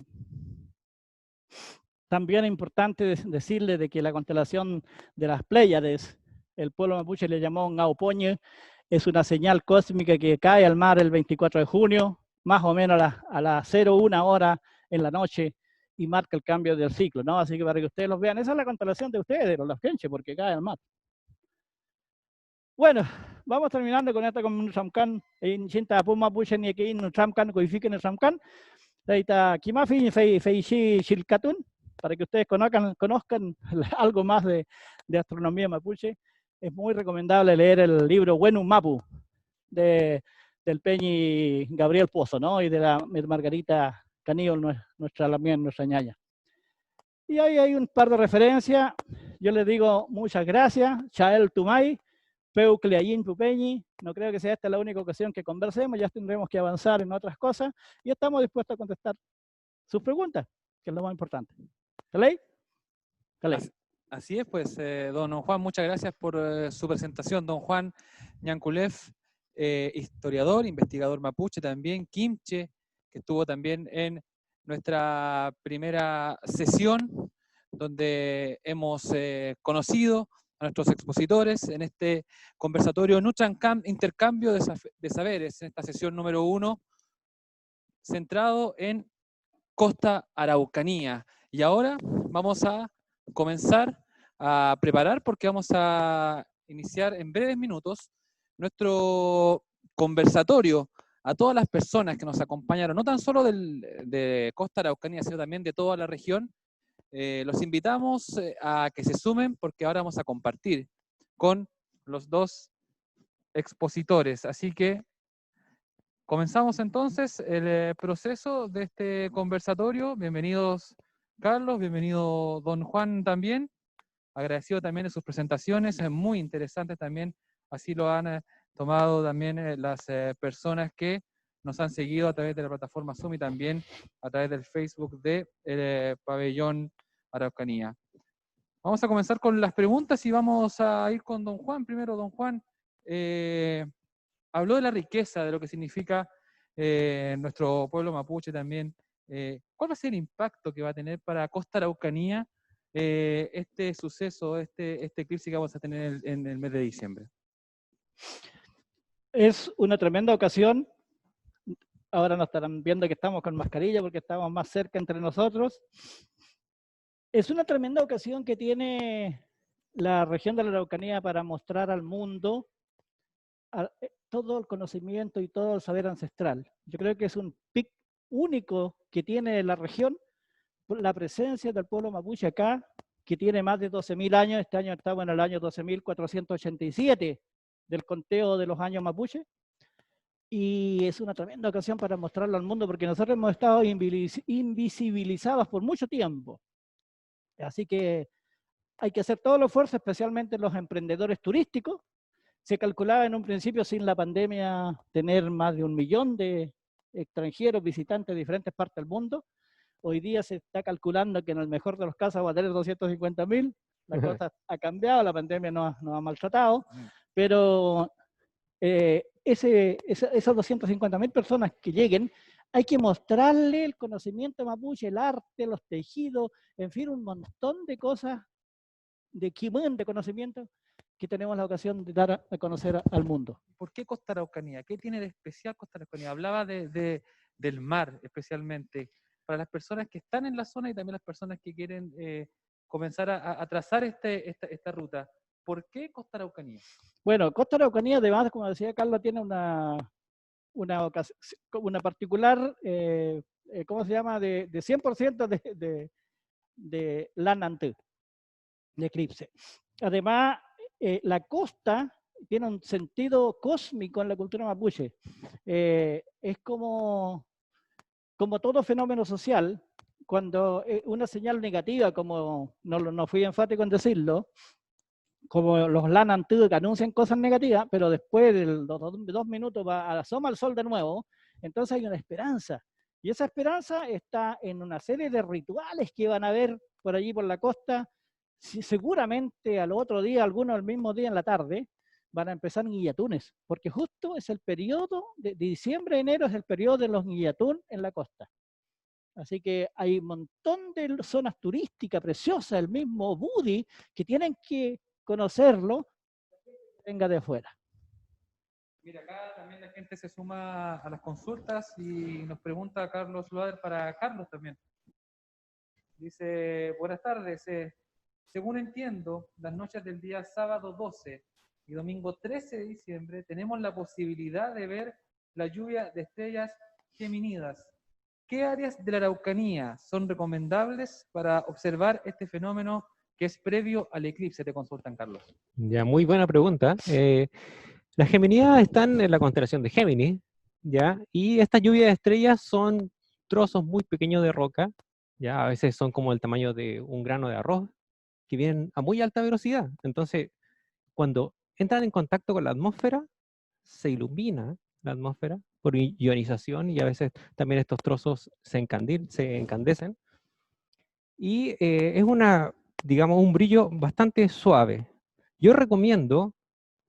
También es importante decirle de que la constelación de las Pléyades, el pueblo mapuche le llamó Ngaupoñe, es una señal cósmica que cae al mar el 24 de junio, más o menos a las 01 hora en la noche, y marca el cambio del ciclo, ¿no? Así que para que ustedes los vean, esa es la constelación de ustedes, de los lafkenche, porque cae al mar. Bueno, vamos terminando con esta con Nutramkan, en Chinta Puma Mapuche ni aquí Nutramkan, coifiquen Nutramkan, Daita Kimafi, Feishi Shilkatun, para que ustedes conozcan algo más de astronomía mapuche. Es muy recomendable leer el libro Wenum Mapu del Peñi Gabriel Pozo, ¿no? Y de la Margarita Canillo, nuestra ñaña. Y ahí hay un par de referencias. Yo les digo muchas gracias. Chael Tumay, Peucleayin Pupeñi. No creo que sea esta la única ocasión que conversemos, ya tendremos que avanzar en otras cosas y estamos dispuestos a contestar sus preguntas, que es lo más importante. ¿Caley? Así es, pues, don Juan, muchas gracias por su presentación. Don Juan Ñanculev, historiador, investigador mapuche también, Quimche, que estuvo también en nuestra primera sesión, donde hemos conocido a nuestros expositores en este conversatorio Nutramkan, intercambio de saberes, en esta sesión número 1, centrado en Costa Araucanía. Y ahora vamos a comenzar a preparar porque vamos a iniciar en breves minutos nuestro conversatorio a todas las personas que nos acompañaron, no tan solo de Costa Araucanía, sino también de toda la región. Los invitamos a que se sumen porque ahora vamos a compartir con los dos expositores. Así que comenzamos entonces el proceso de este conversatorio. Bienvenidos Carlos, bienvenido don Juan también. Agradecido también de sus presentaciones, muy interesantes también, así lo han tomado también las personas que nos han seguido a través de la plataforma Zoom y también a través del Facebook de Pabellón Araucanía. Vamos a comenzar con las preguntas y vamos a ir con don Juan. Primero, don Juan, habló de la riqueza, de lo que significa nuestro pueblo mapuche también. ¿Cuál va a ser el impacto que va a tener para Costa Araucanía este suceso, este eclipse que vamos a tener en el mes de diciembre? Es una tremenda ocasión. Ahora nos estarán viendo que estamos con mascarilla porque estamos más cerca entre nosotros. Es una tremenda ocasión que tiene la región de la Araucanía para mostrar al mundo todo el conocimiento y todo el saber ancestral. Yo creo que es un pic único que tiene la región, la presencia del pueblo mapuche acá, que tiene más de 12.000 años. Este año estamos en el año 12.487 del conteo de los años mapuche. Y es una tremenda ocasión para mostrarlo al mundo, porque nosotros hemos estado invisibilizados por mucho tiempo. Así que hay que hacer todo el esfuerzo, especialmente los emprendedores turísticos. Se calculaba en un principio, sin la pandemia, tener más de 1 millón de extranjeros visitantes de diferentes partes del mundo. Hoy día se está calculando que en el mejor de los casos va a tener 250.000. La cosa ha cambiado, la pandemia nos ha maltratado, pero esas 250.000 personas que lleguen, hay que mostrarle el conocimiento mapuche, el arte, los tejidos, en fin, un montón de cosas de conocimiento que tenemos la ocasión de dar a conocer al mundo. ¿Por qué Costa Araucanía? ¿Qué tiene de especial Costa Araucanía? Hablaba del mar especialmente. para las personas que están en la zona y también las personas que quieren comenzar a trazar esta ruta. ¿Por qué Costa Araucanía? Bueno, Costa Araucanía, además, como decía Carlos, tiene una particular, ¿cómo se llama?, de 100% de Lanantú, de eclipse. Además, la costa tiene un sentido cósmico en la cultura mapuche. Es como todo fenómeno social, cuando una señal negativa, como no fui enfático en decirlo, como los Lanantú que anuncian cosas negativas, pero después de los 2 minutos asoma el sol de nuevo, entonces hay una esperanza. Y esa esperanza está en una serie de rituales que van a ver por allí por la costa. Seguramente al otro día, algunos al mismo día en la tarde, van a empezar guillatunes, porque justo es el periodo de diciembre a enero, es el periodo de los guillatún en la costa. Así que hay un montón de zonas turísticas preciosas, el mismo Budi, que tienen que conocerlo, venga de afuera. Mira, acá también la gente se suma a las consultas y nos pregunta a Carlos Loader para Carlos también. Dice, buenas tardes, según entiendo, las noches del día sábado 12 y domingo 13 de diciembre tenemos la posibilidad de ver la lluvia de estrellas geminidas. ¿Qué áreas de la Araucanía son recomendables para observar este fenómeno que es previo al eclipse? Te consultan, Carlos. Ya, muy buena pregunta. Las Geminidas están en la constelación de Géminis, ¿ya? Y estas lluvias de estrellas son trozos muy pequeños de roca, ¿ya? A veces son como el tamaño de un grano de arroz, que vienen a muy alta velocidad. Entonces, cuando entran en contacto con la atmósfera, se ilumina la atmósfera por ionización y a veces también estos trozos se encandecen. Y es digamos, un brillo bastante suave. Yo recomiendo,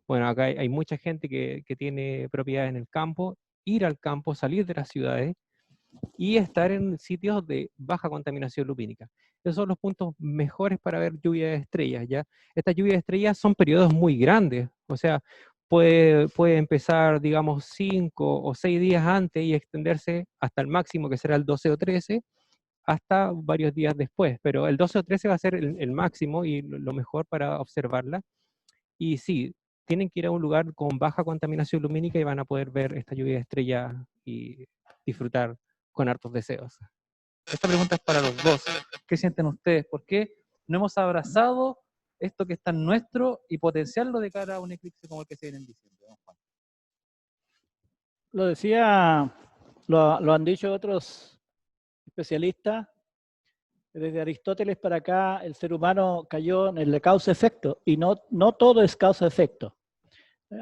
bueno, acá hay mucha gente que tiene propiedades en el campo, ir al campo, salir de las ciudades y estar en sitios de baja contaminación lumínica. Esos son los puntos mejores para ver lluvia de estrellas, ¿ya? Estas lluvias de estrellas son periodos muy grandes, o sea, puede empezar, digamos, 5 o 6 días antes y extenderse hasta el máximo, que será el 12 o 13, hasta varios días después, pero el 12 o 13 va a ser el máximo y lo mejor para observarla. Y sí, tienen que ir a un lugar con baja contaminación lumínica y van a poder ver esta lluvia de estrellas y disfrutar con hartos deseos. Esta pregunta es para los dos. ¿Qué sienten ustedes? ¿Por qué no hemos abrazado esto que es tan nuestro y potenciarlo de cara a un eclipse como el que se viene en diciembre? Lo decía, lo han dicho otros especialistas, desde Aristóteles para acá el ser humano cayó en el de causa-efecto y no todo es causa-efecto.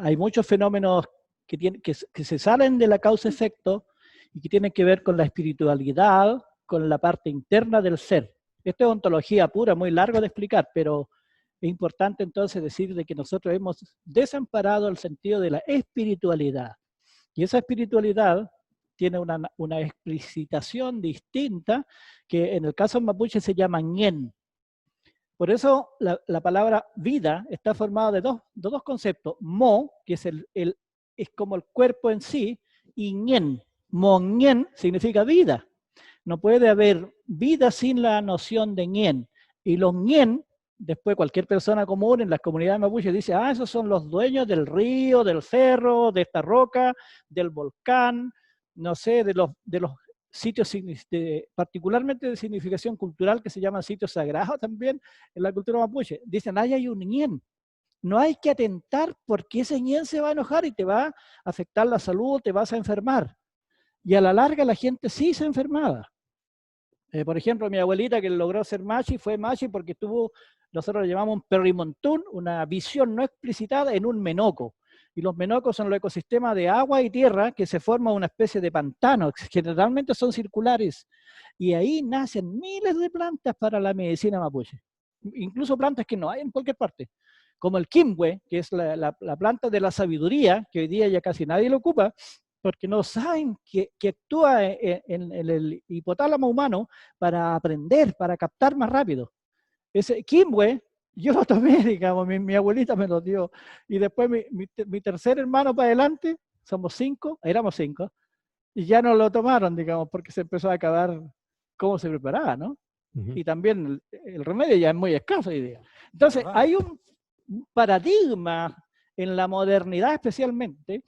Hay muchos fenómenos que se salen de la causa-efecto y que tienen que ver con la espiritualidad, con la parte interna del ser. Esto es ontología pura, muy largo de explicar, pero es importante entonces decir de que nosotros hemos desamparado el sentido de la espiritualidad. Y esa espiritualidad tiene una explicitación distinta que en el caso mapuche se llama ñen. Por eso la palabra vida está formada de dos conceptos. Mo, que es es como el cuerpo en sí, y ñen. Mo-ñen significa vida. No puede haber vida sin la noción de ñen. Y los ñen, después cualquier persona común en las comunidades mapuches dice, esos son los dueños del río, del cerro, de esta roca, del volcán, no sé, de los sitios particularmente de significación cultural que se llaman sitios sagrados también en la cultura mapuche. Dicen, hay un ñen. No hay que atentar porque ese ñen se va a enojar y te va a afectar la salud, te vas a enfermar. Y a la larga la gente sí se enfermaba. Por ejemplo, mi abuelita que logró ser machi fue machi porque nosotros le llamamos un perrimontún, una visión no explicitada en un menoco. Y los menocos son los ecosistemas de agua y tierra que se forma una especie de pantano, que generalmente son circulares. Y ahí nacen miles de plantas para la medicina mapuche. Incluso plantas que no hay en cualquier parte. Como el quimhue, que es la planta de la sabiduría, que hoy día ya casi nadie lo ocupa, porque no saben que actúa en el hipotálamo humano para aprender, para captar más rápido. Ese quimhue, yo lo tomé, digamos, mi abuelita me lo dio. Y después mi tercer hermano para adelante, éramos 5, y ya no lo tomaron, digamos, porque se empezó a acabar cómo se preparaba, ¿no? Ujú. Y también el remedio ya es muy escaso hoy día. Entonces, ¿Verdad? hay un paradigma en la modernidad especialmente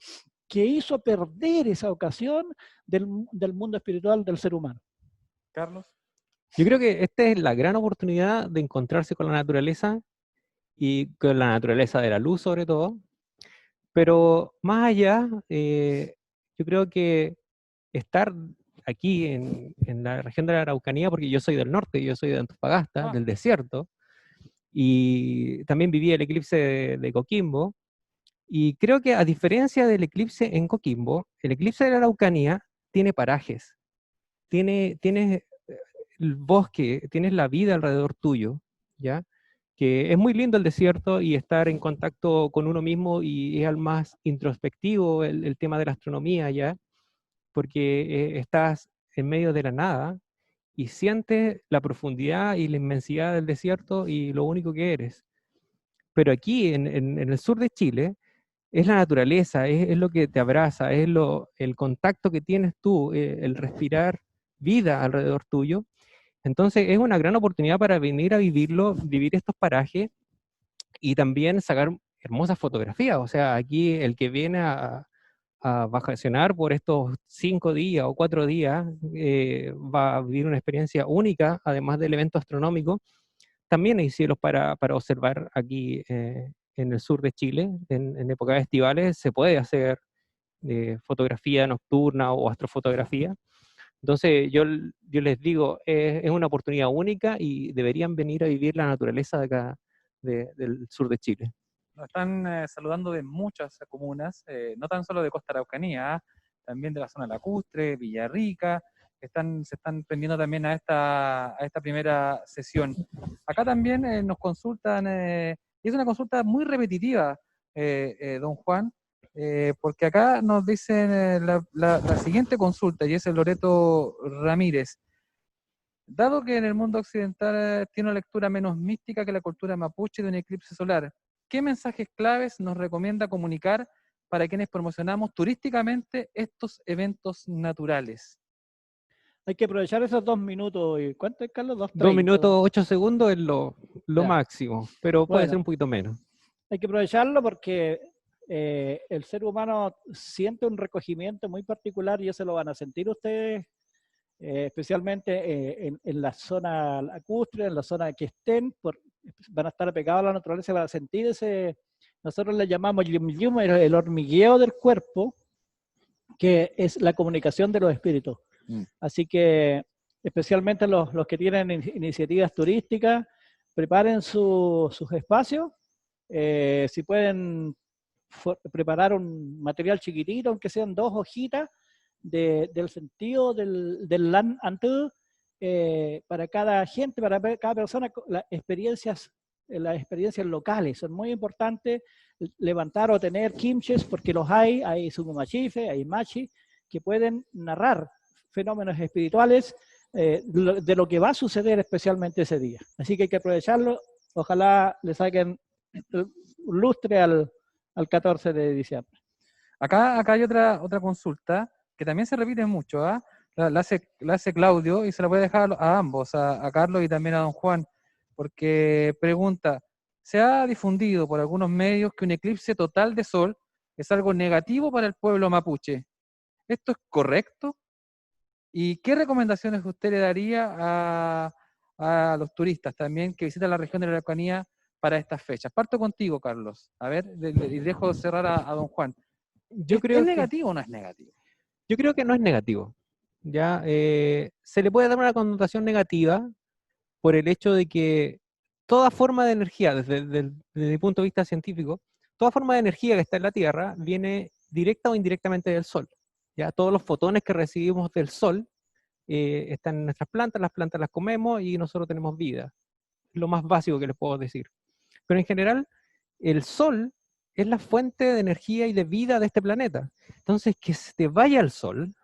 que hizo perder esa ocasión del mundo espiritual del ser humano. Carlos. Yo creo que esta es la gran oportunidad de encontrarse con la naturaleza y con la naturaleza de la luz sobre todo. Pero más allá, yo creo que estar aquí en la región de la Araucanía, porque yo soy del norte, yo soy de Antofagasta, Ah, del desierto, y también viví el eclipse de Coquimbo, y creo que a diferencia del eclipse en Coquimbo, el eclipse de la Araucanía tiene parajes, tiene el bosque, tienes la vida alrededor tuyo, ¿ya? Que es muy lindo el desierto y estar en contacto con uno mismo y es al más introspectivo el tema de la astronomía, ¿ya? Porque estás en medio de la nada y sientes la profundidad y la inmensidad del desierto y lo único que eres. Pero aquí en el sur de Chile es la naturaleza, es lo que te abraza, el contacto que tienes tú, el respirar vida alrededor tuyo. Entonces es una gran oportunidad para venir a vivirlo, vivir estos parajes y también sacar hermosas fotografías. O sea, aquí el que viene a vacacionar por estos 5 días o 4 días va a vivir una experiencia única, además del evento astronómico. También hay cielos para observar aquí en el sur de Chile, en épocas estivales, se puede hacer fotografía nocturna o astrofotografía. Entonces yo les digo, es una oportunidad única y deberían venir a vivir la naturaleza de acá, del sur de Chile. Nos están saludando de muchas comunas, no tan solo de Costa Araucanía, también de la zona lacustre, Villarrica, se están prendiendo también a esta primera sesión. Acá también nos consultan, y es una consulta muy repetitiva, don Juan, porque acá nos dicen la siguiente consulta, y es el Loreto Ramírez. Dado que en el mundo occidental tiene una lectura menos mística que la cultura mapuche de un eclipse solar, ¿qué mensajes claves nos recomienda comunicar para quienes promocionamos turísticamente estos eventos naturales? Hay que aprovechar esos 2 minutos. ¿Cuánto es, Carlos? 2 2:30. minutos, 8 segundos es lo Ya. máximo, pero puede ser Bueno, un poquito menos. hay que aprovecharlo porque el ser humano siente un recogimiento muy particular y eso lo van a sentir ustedes, especialmente en la zona lacustre, en la zona que estén, van a estar apegados a la naturaleza, van a sentir ese, nosotros le llamamos yum yum, el hormigueo del cuerpo, que es la comunicación de los espíritus. Así que especialmente los que tienen iniciativas turísticas, preparen sus espacios. Si pueden preparar un material chiquitito, aunque sean 2 hojitas del sentido del Lan Antu, para cada gente, para cada persona, las experiencias locales son muy importantes. Levantar o tener kimches, porque los hay sugumachife, hay machi, que pueden narrar fenómenos espirituales de lo que va a suceder especialmente ese día. Así que hay que aprovecharlo. Ojalá le saquen un lustre al 14 de diciembre. Acá hay otra consulta que también se repite mucho, ¿ah? La hace Claudio y se la voy a dejar a ambos, a Carlos y también a don Juan, porque pregunta, ¿se ha difundido por algunos medios que un eclipse total de sol es algo negativo para el pueblo mapuche? ¿Esto es correcto? ¿Y qué recomendaciones usted le daría a los turistas también que visitan la región de la Araucanía para estas fechas? Parto contigo, Carlos. A ver, y dejo cerrar a don Juan. Yo ¿Es creo que, negativo o no es negativo? yo creo que no es negativo. ¿Ya? Se le puede dar una connotación negativa por el hecho de que toda forma de energía, desde mi punto de vista científico, toda forma de energía que está en la Tierra viene directa o indirectamente del Sol. ¿Ya? Todos los fotones que recibimos del Sol están en nuestras plantas, las plantas las comemos y nosotros tenemos vida. Es lo más básico que les puedo decir. Pero en general, el Sol es la fuente de energía y de vida de este planeta. Entonces, que se te vaya el Sol,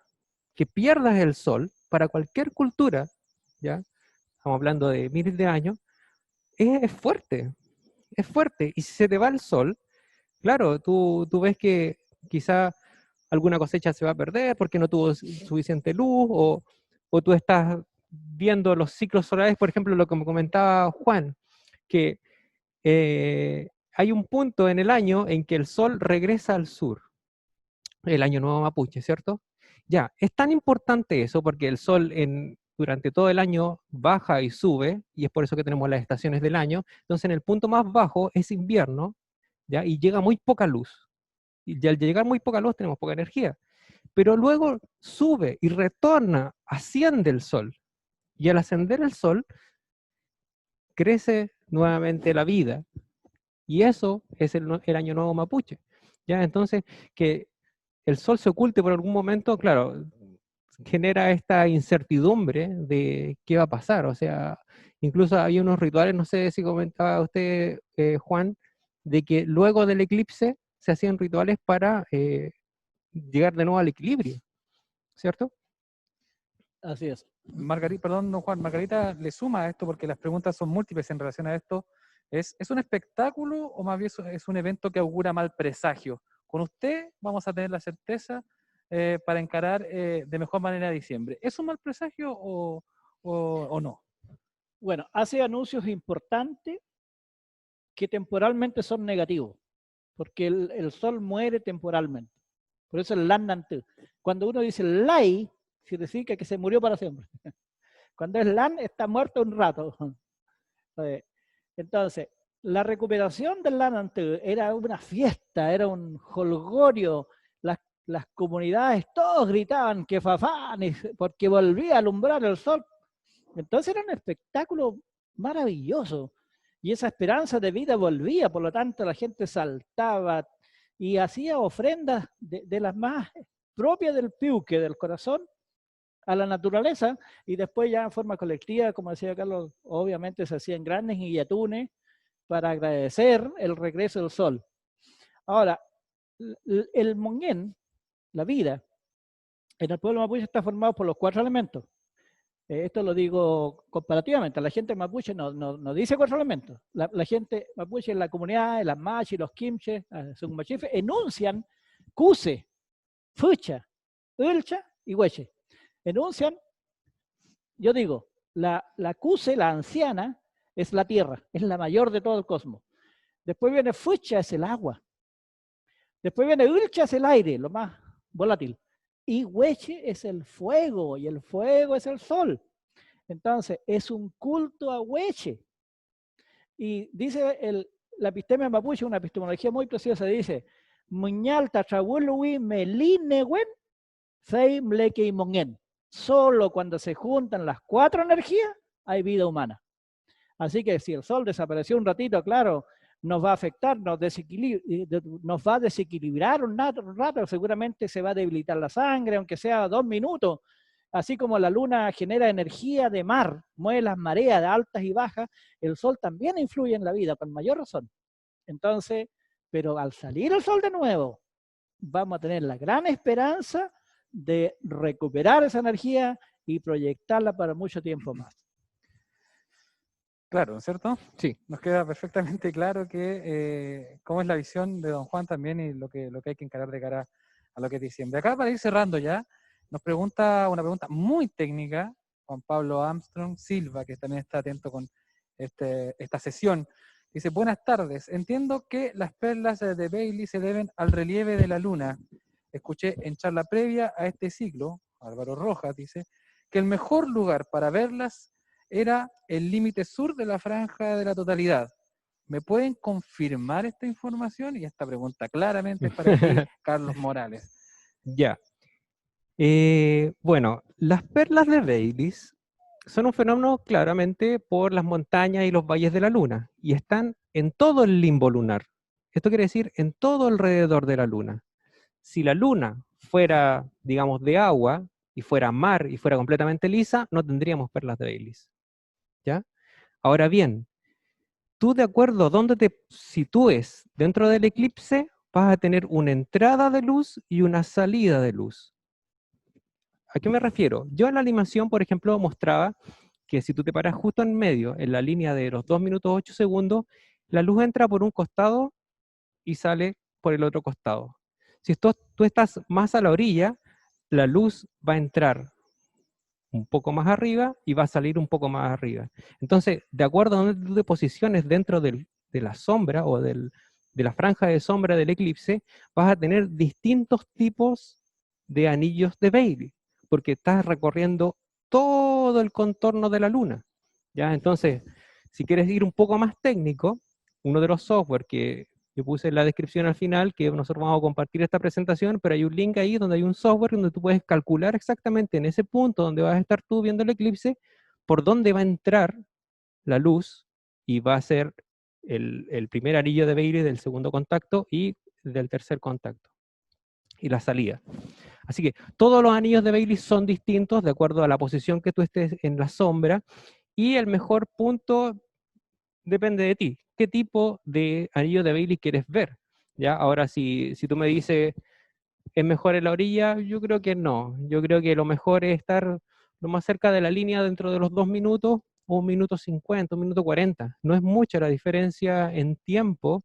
que pierdas el Sol, para cualquier cultura, ¿ya? Estamos hablando de miles de años, es fuerte, es fuerte. Y si se te va el Sol, claro, tú ves que quizá alguna cosecha se va a perder porque no tuvo suficiente luz o tú estás viendo los ciclos solares, por ejemplo, lo que me comentaba Juan, que hay un punto en el año en que el sol regresa al sur, el año nuevo mapuche, ¿cierto? Ya, es tan importante eso porque el sol durante todo el año baja y sube, y es por eso que tenemos las estaciones del año. Entonces, en el punto más bajo es invierno, ¿ya? Y llega muy poca luz. Y al llegar muy poca luz tenemos poca energía. Pero luego sube y retorna, asciende el sol. Y al ascender el sol, crece nuevamente la vida. Y eso es el año nuevo mapuche. ¿Ya? Entonces, que el sol se oculte por algún momento, claro, genera esta incertidumbre de qué va a pasar. O sea, incluso había unos rituales, no sé si comentaba usted, Juan, de que luego del eclipse se hacían rituales para llegar de nuevo al equilibrio, ¿cierto? Así es. Margarita, perdón, don Juan, Margarita le suma a esto porque las preguntas son múltiples en relación a esto. ¿Es un espectáculo o más bien es un evento que augura mal presagio? Con usted vamos a tener la certeza para encarar de mejor manera diciembre. ¿Es un mal presagio o no? Bueno, hace anuncios importantes que temporalmente son negativos, porque el sol muere temporalmente. Por eso el Lan-Nantú. Cuando uno dice Lai, significa que se murió para siempre. Cuando es Lan, está muerto un rato. Entonces, la recuperación del Lan-Nantú era una fiesta, era un jolgorio. Las comunidades, todos gritaban que fafán, porque volvía a alumbrar el sol. Entonces era un espectáculo maravilloso. Y esa esperanza de vida volvía, por lo tanto la gente saltaba y hacía ofrendas de las más propias del piuque, del corazón, a la naturaleza, y después ya en forma colectiva, como decía Carlos, obviamente se hacían grandes guillatunes para agradecer el regreso del sol. Ahora, el Monguén, la vida, en el pueblo mapuche está formado por los 4 elementos. Esto lo digo comparativamente. La gente mapuche no dice 4 elementos. La gente mapuche en la comunidad, en las machi, los quimches, sungmachife, enuncian cuse, fucha, ulcha y hueche. Enuncian, yo digo, la cuse, la anciana, es la tierra, es la mayor de todo el cosmos. Después viene fucha, es el agua. Después viene ulcha, es el aire, lo más volátil. Y hueche es el fuego, y el fuego es el sol. Entonces, es un culto a hueche. Y dice la epistemia mapuche, una epistemología muy preciosa, dice, Muñal tachawului melinewen fei mleke y mongen. Solo cuando se juntan las 4 energías hay vida humana. Así que si el sol desapareció un ratito, claro, nos va a afectar, nos va a desequilibrar un rato, seguramente se va a debilitar la sangre, aunque sea 2 minutos. Así como la luna genera energía de mar, mueve las mareas de altas y bajas, el sol también influye en la vida, con mayor razón. Entonces, pero al salir el sol de nuevo, vamos a tener la gran esperanza de recuperar esa energía y proyectarla para mucho tiempo más. Claro, ¿no es cierto? Sí. Nos queda perfectamente claro que cómo es la visión de don Juan también y lo que hay que encarar de cara a lo que es diciembre. Acá para ir cerrando ya, nos pregunta una pregunta muy técnica Juan Pablo Armstrong Silva, que también está atento con esta sesión. Dice, buenas tardes, entiendo que las perlas de Bailey se deben al relieve de la luna. Escuché en charla previa a este ciclo, Álvaro Rojas dice, que el mejor lugar para verlas era el límite sur de la franja de la totalidad. ¿Me pueden confirmar esta información? Y esta pregunta claramente es para ti, Carlos Morales. Ya. Bueno, las perlas de Bailey son un fenómeno claramente por las montañas y los valles de la luna, y están en todo el limbo lunar. Esto quiere decir en todo alrededor de la luna. Si la luna fuera, digamos, de agua, y fuera mar, y fuera completamente lisa, no tendríamos perlas de Bailey. ¿Ya? Ahora bien, tú de acuerdo a dónde te sitúes dentro del eclipse, vas a tener una entrada de luz y una salida de luz. ¿A qué me refiero? Yo en la animación, por ejemplo, mostraba que si tú te paras justo en medio, en la línea de los 2 minutos 8 segundos, la luz entra por un costado y sale por el otro costado. Si tú estás más a la orilla, la luz va a entrar un poco más arriba y va a salir un poco más arriba. Entonces, de acuerdo a donde tú te posiciones dentro de la sombra o de la franja de sombra del eclipse, vas a tener distintos tipos de anillos de Bailey, porque estás recorriendo todo el contorno de la luna, ¿ya? Entonces, si quieres ir un poco más técnico, uno de los software que yo puse en la descripción al final, que nosotros vamos a compartir esta presentación, pero hay un link ahí donde hay un software donde tú puedes calcular exactamente en ese punto donde vas a estar tú viendo el eclipse, por dónde va a entrar la luz y va a ser el primer anillo de Bailey del segundo contacto y del tercer contacto, y la salida. Así que todos los anillos de Bailey son distintos de acuerdo a la posición que tú estés en la sombra, y el mejor punto depende de ti. ¿Qué tipo de anillo de Bailey quieres ver? ¿Ya? Ahora, si tú me dices, ¿es mejor en la orilla? Yo creo que no. Yo creo que lo mejor es estar lo más cerca de la línea dentro de los 2 minutos, 1 minuto 50, 1 minuto 40. No es mucha la diferencia en tiempo,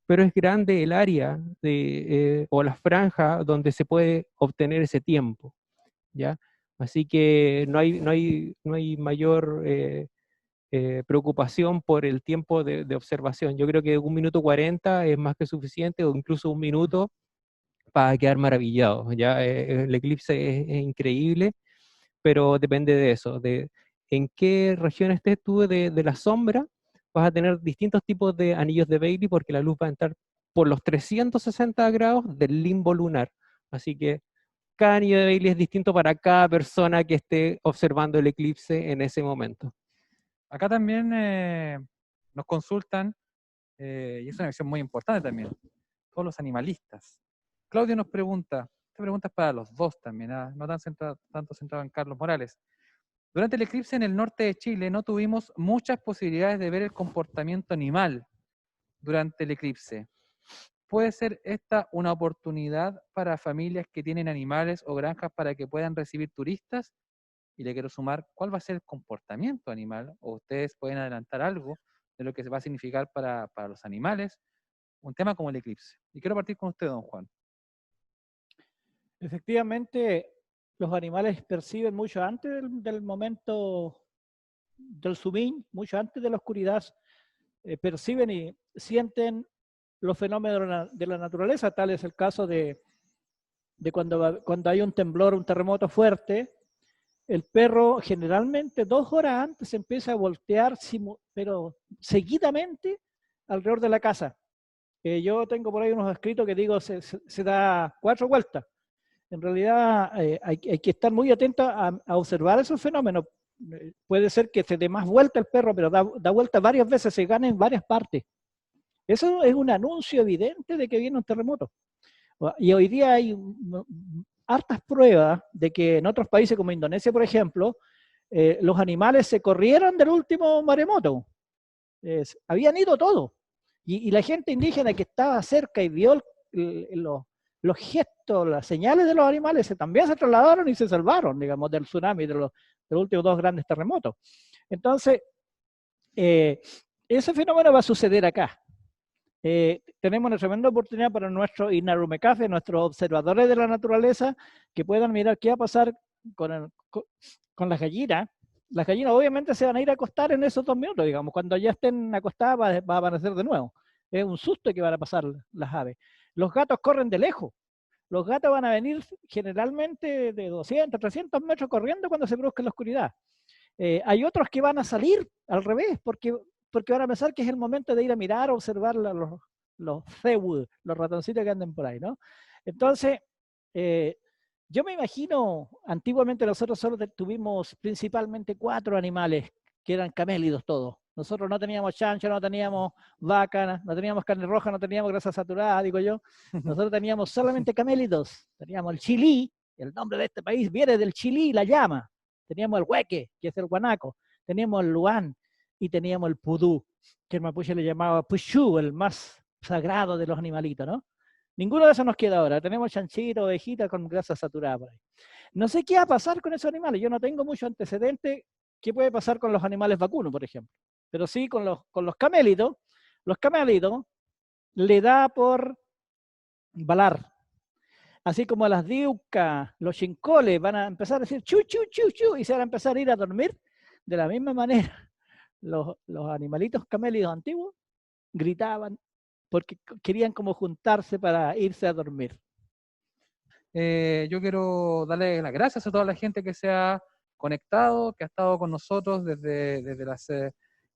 pero es grande el área o la franja donde se puede obtener ese tiempo, ¿ya? Así que no hay mayor preocupación por el tiempo de observación. Yo creo que 1 minuto 40 es más que suficiente, o incluso 1 minuto, para quedar maravillado. ¿Ya? El eclipse es increíble, pero depende de eso, de en qué región estés tú de la sombra. Vas a tener distintos tipos de anillos de Bailey, porque la luz va a entrar por los 360 grados del limbo lunar. Así que cada anillo de Bailey es distinto para cada persona que esté observando el eclipse en ese momento. Acá también nos consultan, y es una visión muy importante también, todos los animalistas. Claudio nos pregunta, esta pregunta es para los dos también, no tanto centrado en Carlos Morales. Durante el eclipse en el norte de Chile no tuvimos muchas posibilidades de ver el comportamiento animal durante el eclipse. ¿Puede ser esta una oportunidad para familias que tienen animales o granjas para que puedan recibir turistas? Y le quiero sumar, ¿cuál va a ser el comportamiento animal? O ustedes pueden adelantar algo de lo que va a significar para los animales un tema como el eclipse. Y quiero partir con usted, don Juan. Efectivamente, los animales perciben mucho antes del momento del subín, mucho antes de la oscuridad, perciben y sienten los fenómenos de la naturaleza. Tal es el caso de cuando hay un temblor, un terremoto fuerte. El perro generalmente 2 horas antes empieza a voltear, pero seguidamente alrededor de la casa. Yo tengo por ahí unos escritos que digo se da 4 vueltas. En realidad hay que estar muy atento a observar esos fenómenos. Puede ser que se dé más vuelta el perro, pero da vuelta varias veces, se gana en varias partes. Eso es un anuncio evidente de que viene un terremoto. Y hoy día hay hartas pruebas de que en otros países como Indonesia, por ejemplo, los animales se corrieron del último maremoto. Habían ido todos. Y la gente indígena que estaba cerca y vio los gestos, las señales de los animales, también se trasladaron y se salvaron, digamos, del tsunami, de los últimos 2 grandes terremotos. Entonces, ese fenómeno va a suceder acá. Tenemos una tremenda oportunidad para nuestros Inarumecafé, nuestros observadores de la naturaleza, que puedan mirar qué va a pasar con las gallinas. Las gallinas obviamente se van a ir a acostar en esos 2 minutos, digamos, cuando ya estén acostadas va a aparecer de nuevo. Es un susto que van a pasar las aves. Los gatos corren de lejos. Los gatos van a venir generalmente de 200, 300 metros corriendo cuando se produzca la oscuridad. Hay otros que van a salir al revés, porque van a pensar que es el momento de ir a mirar, a observar los Zeus, los ratoncitos que andan por ahí, ¿no? Entonces, yo me imagino, antiguamente nosotros solo tuvimos principalmente 4 animales que eran camélidos todos. Nosotros no teníamos chancho, no teníamos vaca, no teníamos carne roja, no teníamos grasa saturada, digo yo. Nosotros teníamos solamente camélidos. Teníamos el chilí, el nombre de este país viene del chilí, la llama. Teníamos el hueque, que es el guanaco. Teníamos el luán y teníamos el pudú, que el mapuche le llamaba puchú, el más sagrado de los animalitos, ¿no? Ninguno de esos nos queda ahora. Tenemos chanchito, ovejita con grasa saturada por ahí. No sé qué va a pasar con esos animales. Yo no tengo mucho antecedente. ¿Qué puede pasar con los animales vacunos, por ejemplo? Pero sí con los camélidos. Los camélidos le da por balar. así como las diucas, los chincoles van a empezar a decir chu, chu, chu, chu, y se van a empezar a ir a dormir, de la misma manera los animalitos camélidos antiguos gritaban porque querían como juntarse para irse a dormir. Yo quiero darle las gracias a toda la gente que se ha conectado, que ha estado con nosotros desde las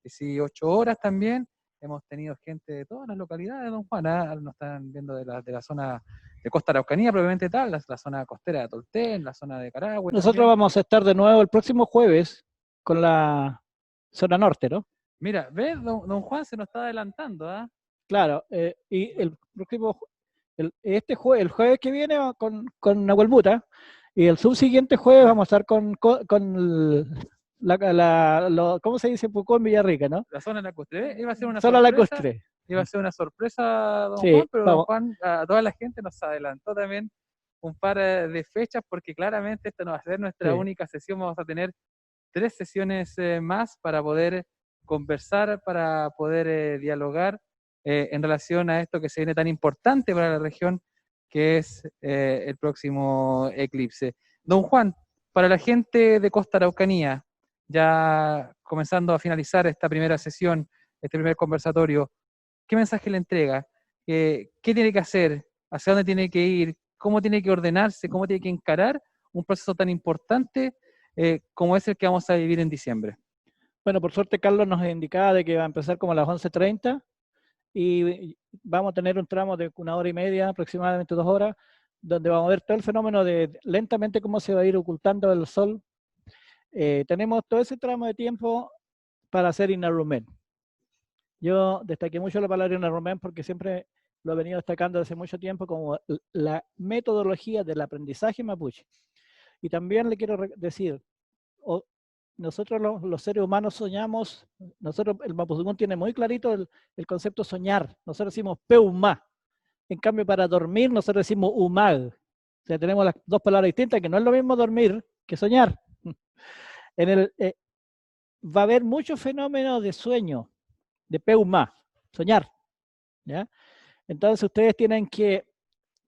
18 horas también. Hemos tenido gente de todas las localidades, don Juan, nos están viendo de la zona de Costa Araucanía, probablemente tal, la zona costera de Tolten, la zona de Carahue. Nosotros también vamos a estar de nuevo el próximo jueves con la zona norte, ¿no? Mira, ¿ves? Don Juan se nos está adelantando, ¿ah? Claro, y el próximo, el jueves que viene con Nahuelbuta, y el subsiguiente jueves vamos a estar con ¿cómo se dice? Pucón, Villarrica, ¿no? La zona lacustre. Iba a ser una Zona sorpresa. lacustre. Iba a ser una sorpresa, don Sí, Juan, pero don vamos. Juan, a toda la gente nos adelantó también un par de fechas, porque claramente esta no va a ser nuestra Sí. única sesión. Vamos a tener 3 sesiones más para poder conversar, para poder dialogar en relación a esto que se viene tan importante para la región, que es el próximo eclipse. Don Juan, para la gente de Costa Araucanía, ya comenzando a finalizar esta primera sesión, este primer conversatorio, ¿qué mensaje le entrega? ¿Qué tiene que hacer? ¿Hacia dónde tiene que ir? ¿Cómo tiene que ordenarse? ¿Cómo tiene que encarar un proceso tan importante como es el que vamos a vivir en diciembre? Bueno, por suerte Carlos nos indicaba de que va a empezar como a las 11:30 y vamos a tener un tramo de 1 hora y media, aproximadamente 2 horas, donde vamos a ver todo el fenómeno de lentamente cómo se va a ir ocultando el sol. Tenemos todo ese tramo de tiempo para hacer Inarumen. Yo destaqué mucho la palabra Inarumen porque siempre lo he venido destacando desde mucho tiempo como la metodología del aprendizaje mapuche. Y también le quiero decir, nosotros los seres humanos soñamos, el Mapudungun tiene muy clarito el concepto soñar. Nosotros decimos peumá. En cambio, para dormir, nosotros decimos umag. O sea, tenemos las dos palabras distintas, que no es lo mismo dormir que soñar. Va a haber muchos fenómenos de sueño, de peumá, soñar. ¿Ya? Entonces, ustedes tienen que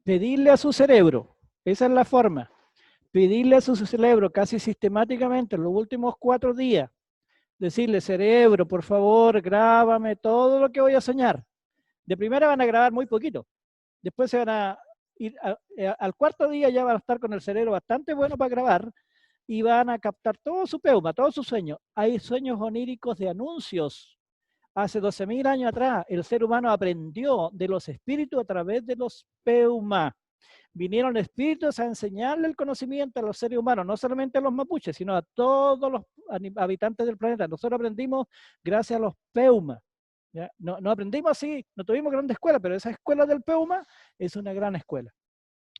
pedirle a su cerebro, esa es la forma, pedirle a su cerebro casi sistemáticamente en los últimos 4 días, decirle, cerebro, por favor, grábame todo lo que voy a soñar. De primera van a grabar muy poquito. Después se van a ir al 4.º día, ya van a estar con el cerebro bastante bueno para grabar y van a captar todo su peuma, todo su sueño. Hay sueños oníricos de anuncios. Hace 12.000 años atrás, el ser humano aprendió de los espíritus a través de los peuma. Vinieron espíritus a enseñarle el conocimiento a los seres humanos, no solamente a los mapuches, sino a todos los habitantes del planeta. Nosotros aprendimos gracias a los peuma. ¿Ya? No aprendimos así, no tuvimos grandes escuelas, pero esa escuela del peuma es una gran escuela.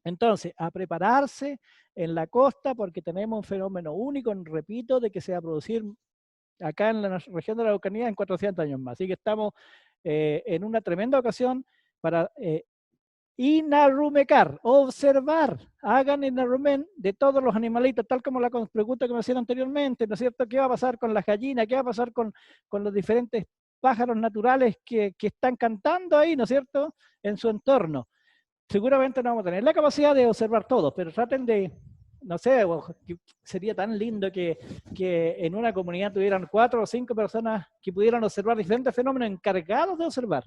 Entonces, a prepararse en la costa porque tenemos un fenómeno único, repito, de que se va a producir acá en la región de la Araucanía en 400 años más. Así que estamos en una tremenda ocasión para inarumecar, observar, hagan inarumen de todos los animalitos, tal como la pregunta que me hacían anteriormente, ¿no es cierto? ¿Qué va a pasar con las gallinas? ¿Qué va a pasar con los diferentes pájaros naturales que están cantando ahí, ¿no es cierto?, en su entorno. Seguramente no vamos a tener la capacidad de observar todos, pero traten de, no sé, sería tan lindo que en una comunidad tuvieran 4 o 5 personas que pudieran observar diferentes fenómenos encargados de observar,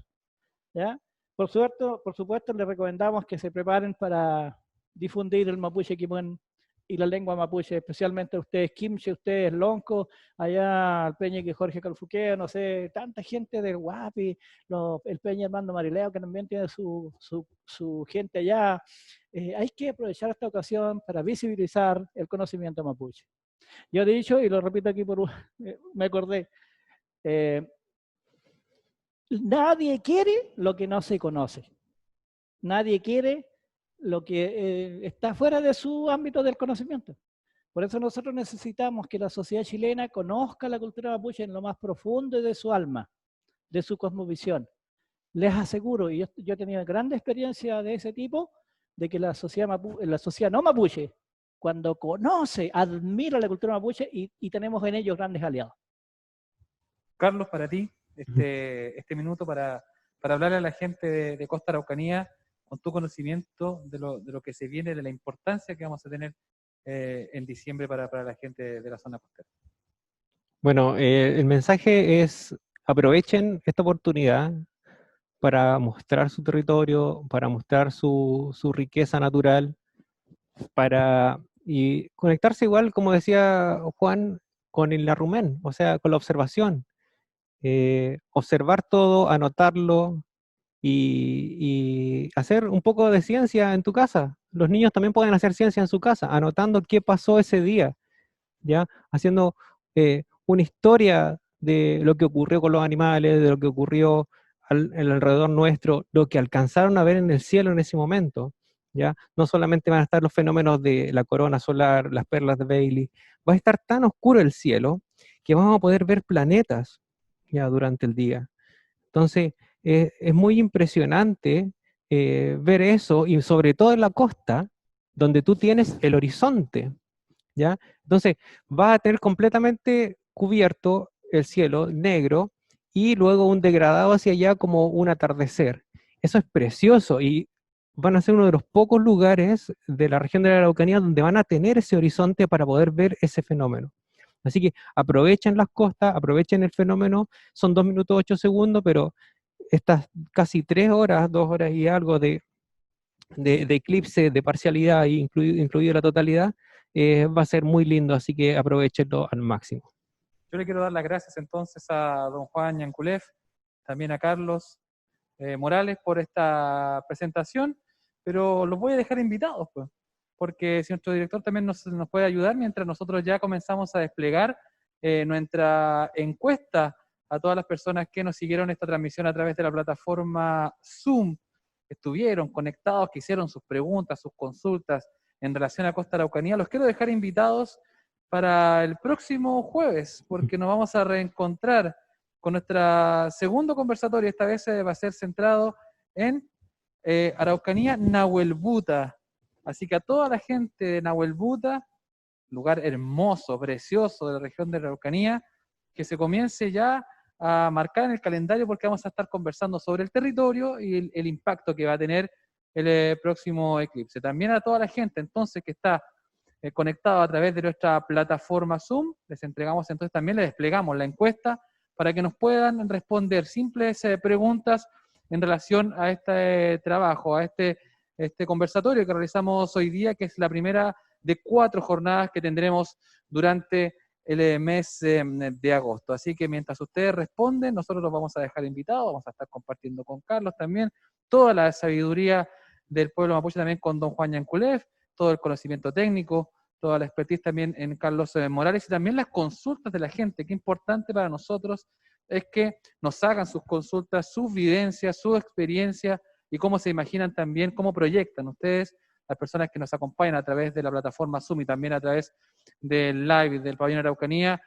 ¿ya? Por supuesto, les recomendamos que se preparen para difundir el mapuche quimuen y la lengua mapuche, especialmente ustedes Quimche, ustedes Lonco, allá el Peña que Jorge Calfuqueo, no sé, tanta gente del Guapi, el Peña Armando Marileo, que también tiene su gente allá. Hay que aprovechar esta ocasión para visibilizar el conocimiento mapuche. Yo he dicho, y lo repito aquí, me acordé, nadie quiere lo que no se conoce. Nadie quiere lo que está fuera de su ámbito del conocimiento. Por eso nosotros necesitamos que la sociedad chilena conozca la cultura mapuche en lo más profundo de su alma, de su cosmovisión. Les aseguro, y yo he tenido grandes experiencias de ese tipo, de que la sociedad no mapuche, cuando conoce, admira la cultura mapuche y tenemos en ellos grandes aliados. Carlos, para ti, este minuto para hablarle a la gente de Costa Araucanía, con tu conocimiento de lo que se viene, de la importancia que vamos a tener en diciembre para la gente de la zona costera. Bueno, el mensaje es: aprovechen esta oportunidad para mostrar su territorio, para mostrar su riqueza natural, y conectarse igual, como decía Juan, con el arrumén, o sea, con la observación. Observar todo, anotarlo y hacer un poco de ciencia en tu casa. Los niños también pueden hacer ciencia en su casa, anotando qué pasó ese día, ¿ya? Haciendo una historia de lo que ocurrió con los animales, de lo que ocurrió el alrededor nuestro, lo que alcanzaron a ver en el cielo en ese momento, ¿ya? No solamente van a estar los fenómenos de la corona solar, las perlas de Bailey, va a estar tan oscuro el cielo que vamos a poder ver planetas ya durante el día. Entonces, es muy impresionante ver eso, y sobre todo en la costa, donde tú tienes el horizonte, ¿ya? Entonces, va a tener completamente cubierto el cielo negro y luego un degradado hacia allá como un atardecer. Eso es precioso, y van a ser uno de los pocos lugares de la región de la Araucanía donde van a tener ese horizonte para poder ver ese fenómeno. Así que aprovechen las costas, aprovechen el fenómeno. Son 2 minutos 8 segundos, pero estas casi 3 horas, 2 horas y algo de eclipse, de parcialidad, incluido la totalidad, va a ser muy lindo, así que aprovechenlo al máximo. Yo le quiero dar las gracias entonces a don Juan Yanculef, también a Carlos Morales por esta presentación, pero los voy a dejar invitados, pues, porque si nuestro director también nos puede ayudar mientras nosotros ya comenzamos a desplegar nuestra encuesta a todas las personas que nos siguieron esta transmisión a través de la plataforma Zoom, que estuvieron conectados, que hicieron sus preguntas, sus consultas en relación a Costa Araucanía. Los quiero dejar invitados para el próximo jueves, porque nos vamos a reencontrar con nuestro segundo conversatorio. Esta vez va a ser centrado en Araucanía Nahuelbuta. Así que a toda la gente de Nahuelbuta, lugar hermoso, precioso de la región de la Araucanía, que se comience ya a marcar en el calendario, porque vamos a estar conversando sobre el territorio y el impacto que va a tener el próximo eclipse. También a toda la gente entonces que está conectado a través de nuestra plataforma Zoom, les entregamos entonces también, les desplegamos la encuesta para que nos puedan responder simples preguntas en relación a este trabajo, a este conversatorio que realizamos hoy día, que es la primera de 4 jornadas que tendremos durante el mes de agosto. Así que mientras ustedes responden, nosotros los vamos a dejar invitados, vamos a estar compartiendo con Carlos también toda la sabiduría del pueblo mapuche, también con don Juan Yanculef, todo el conocimiento técnico, toda la expertise también en Carlos Morales, y también las consultas de la gente. Qué importante para nosotros es que nos hagan sus consultas, sus vivencias, su experiencia, y cómo se imaginan también, cómo proyectan ustedes, las personas que nos acompañan a través de la plataforma Zoom y también a través del live del Pabellón Araucanía,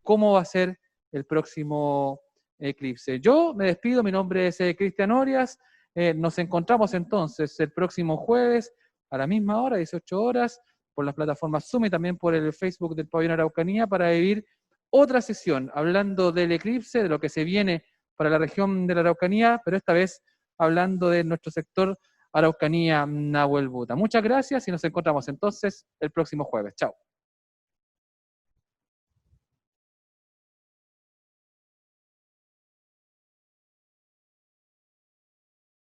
cómo va a ser el próximo eclipse. Yo me despido, mi nombre es Cristian Orias, nos encontramos entonces el próximo jueves a la misma hora, 18 horas, por las plataformas Zoom y también por el Facebook del Pabellón Araucanía, para vivir otra sesión hablando del eclipse, de lo que se viene para la región de la Araucanía, pero esta vez hablando de nuestro sector Araucanía Nahuelbuta. Muchas gracias y nos encontramos entonces el próximo jueves. Chao.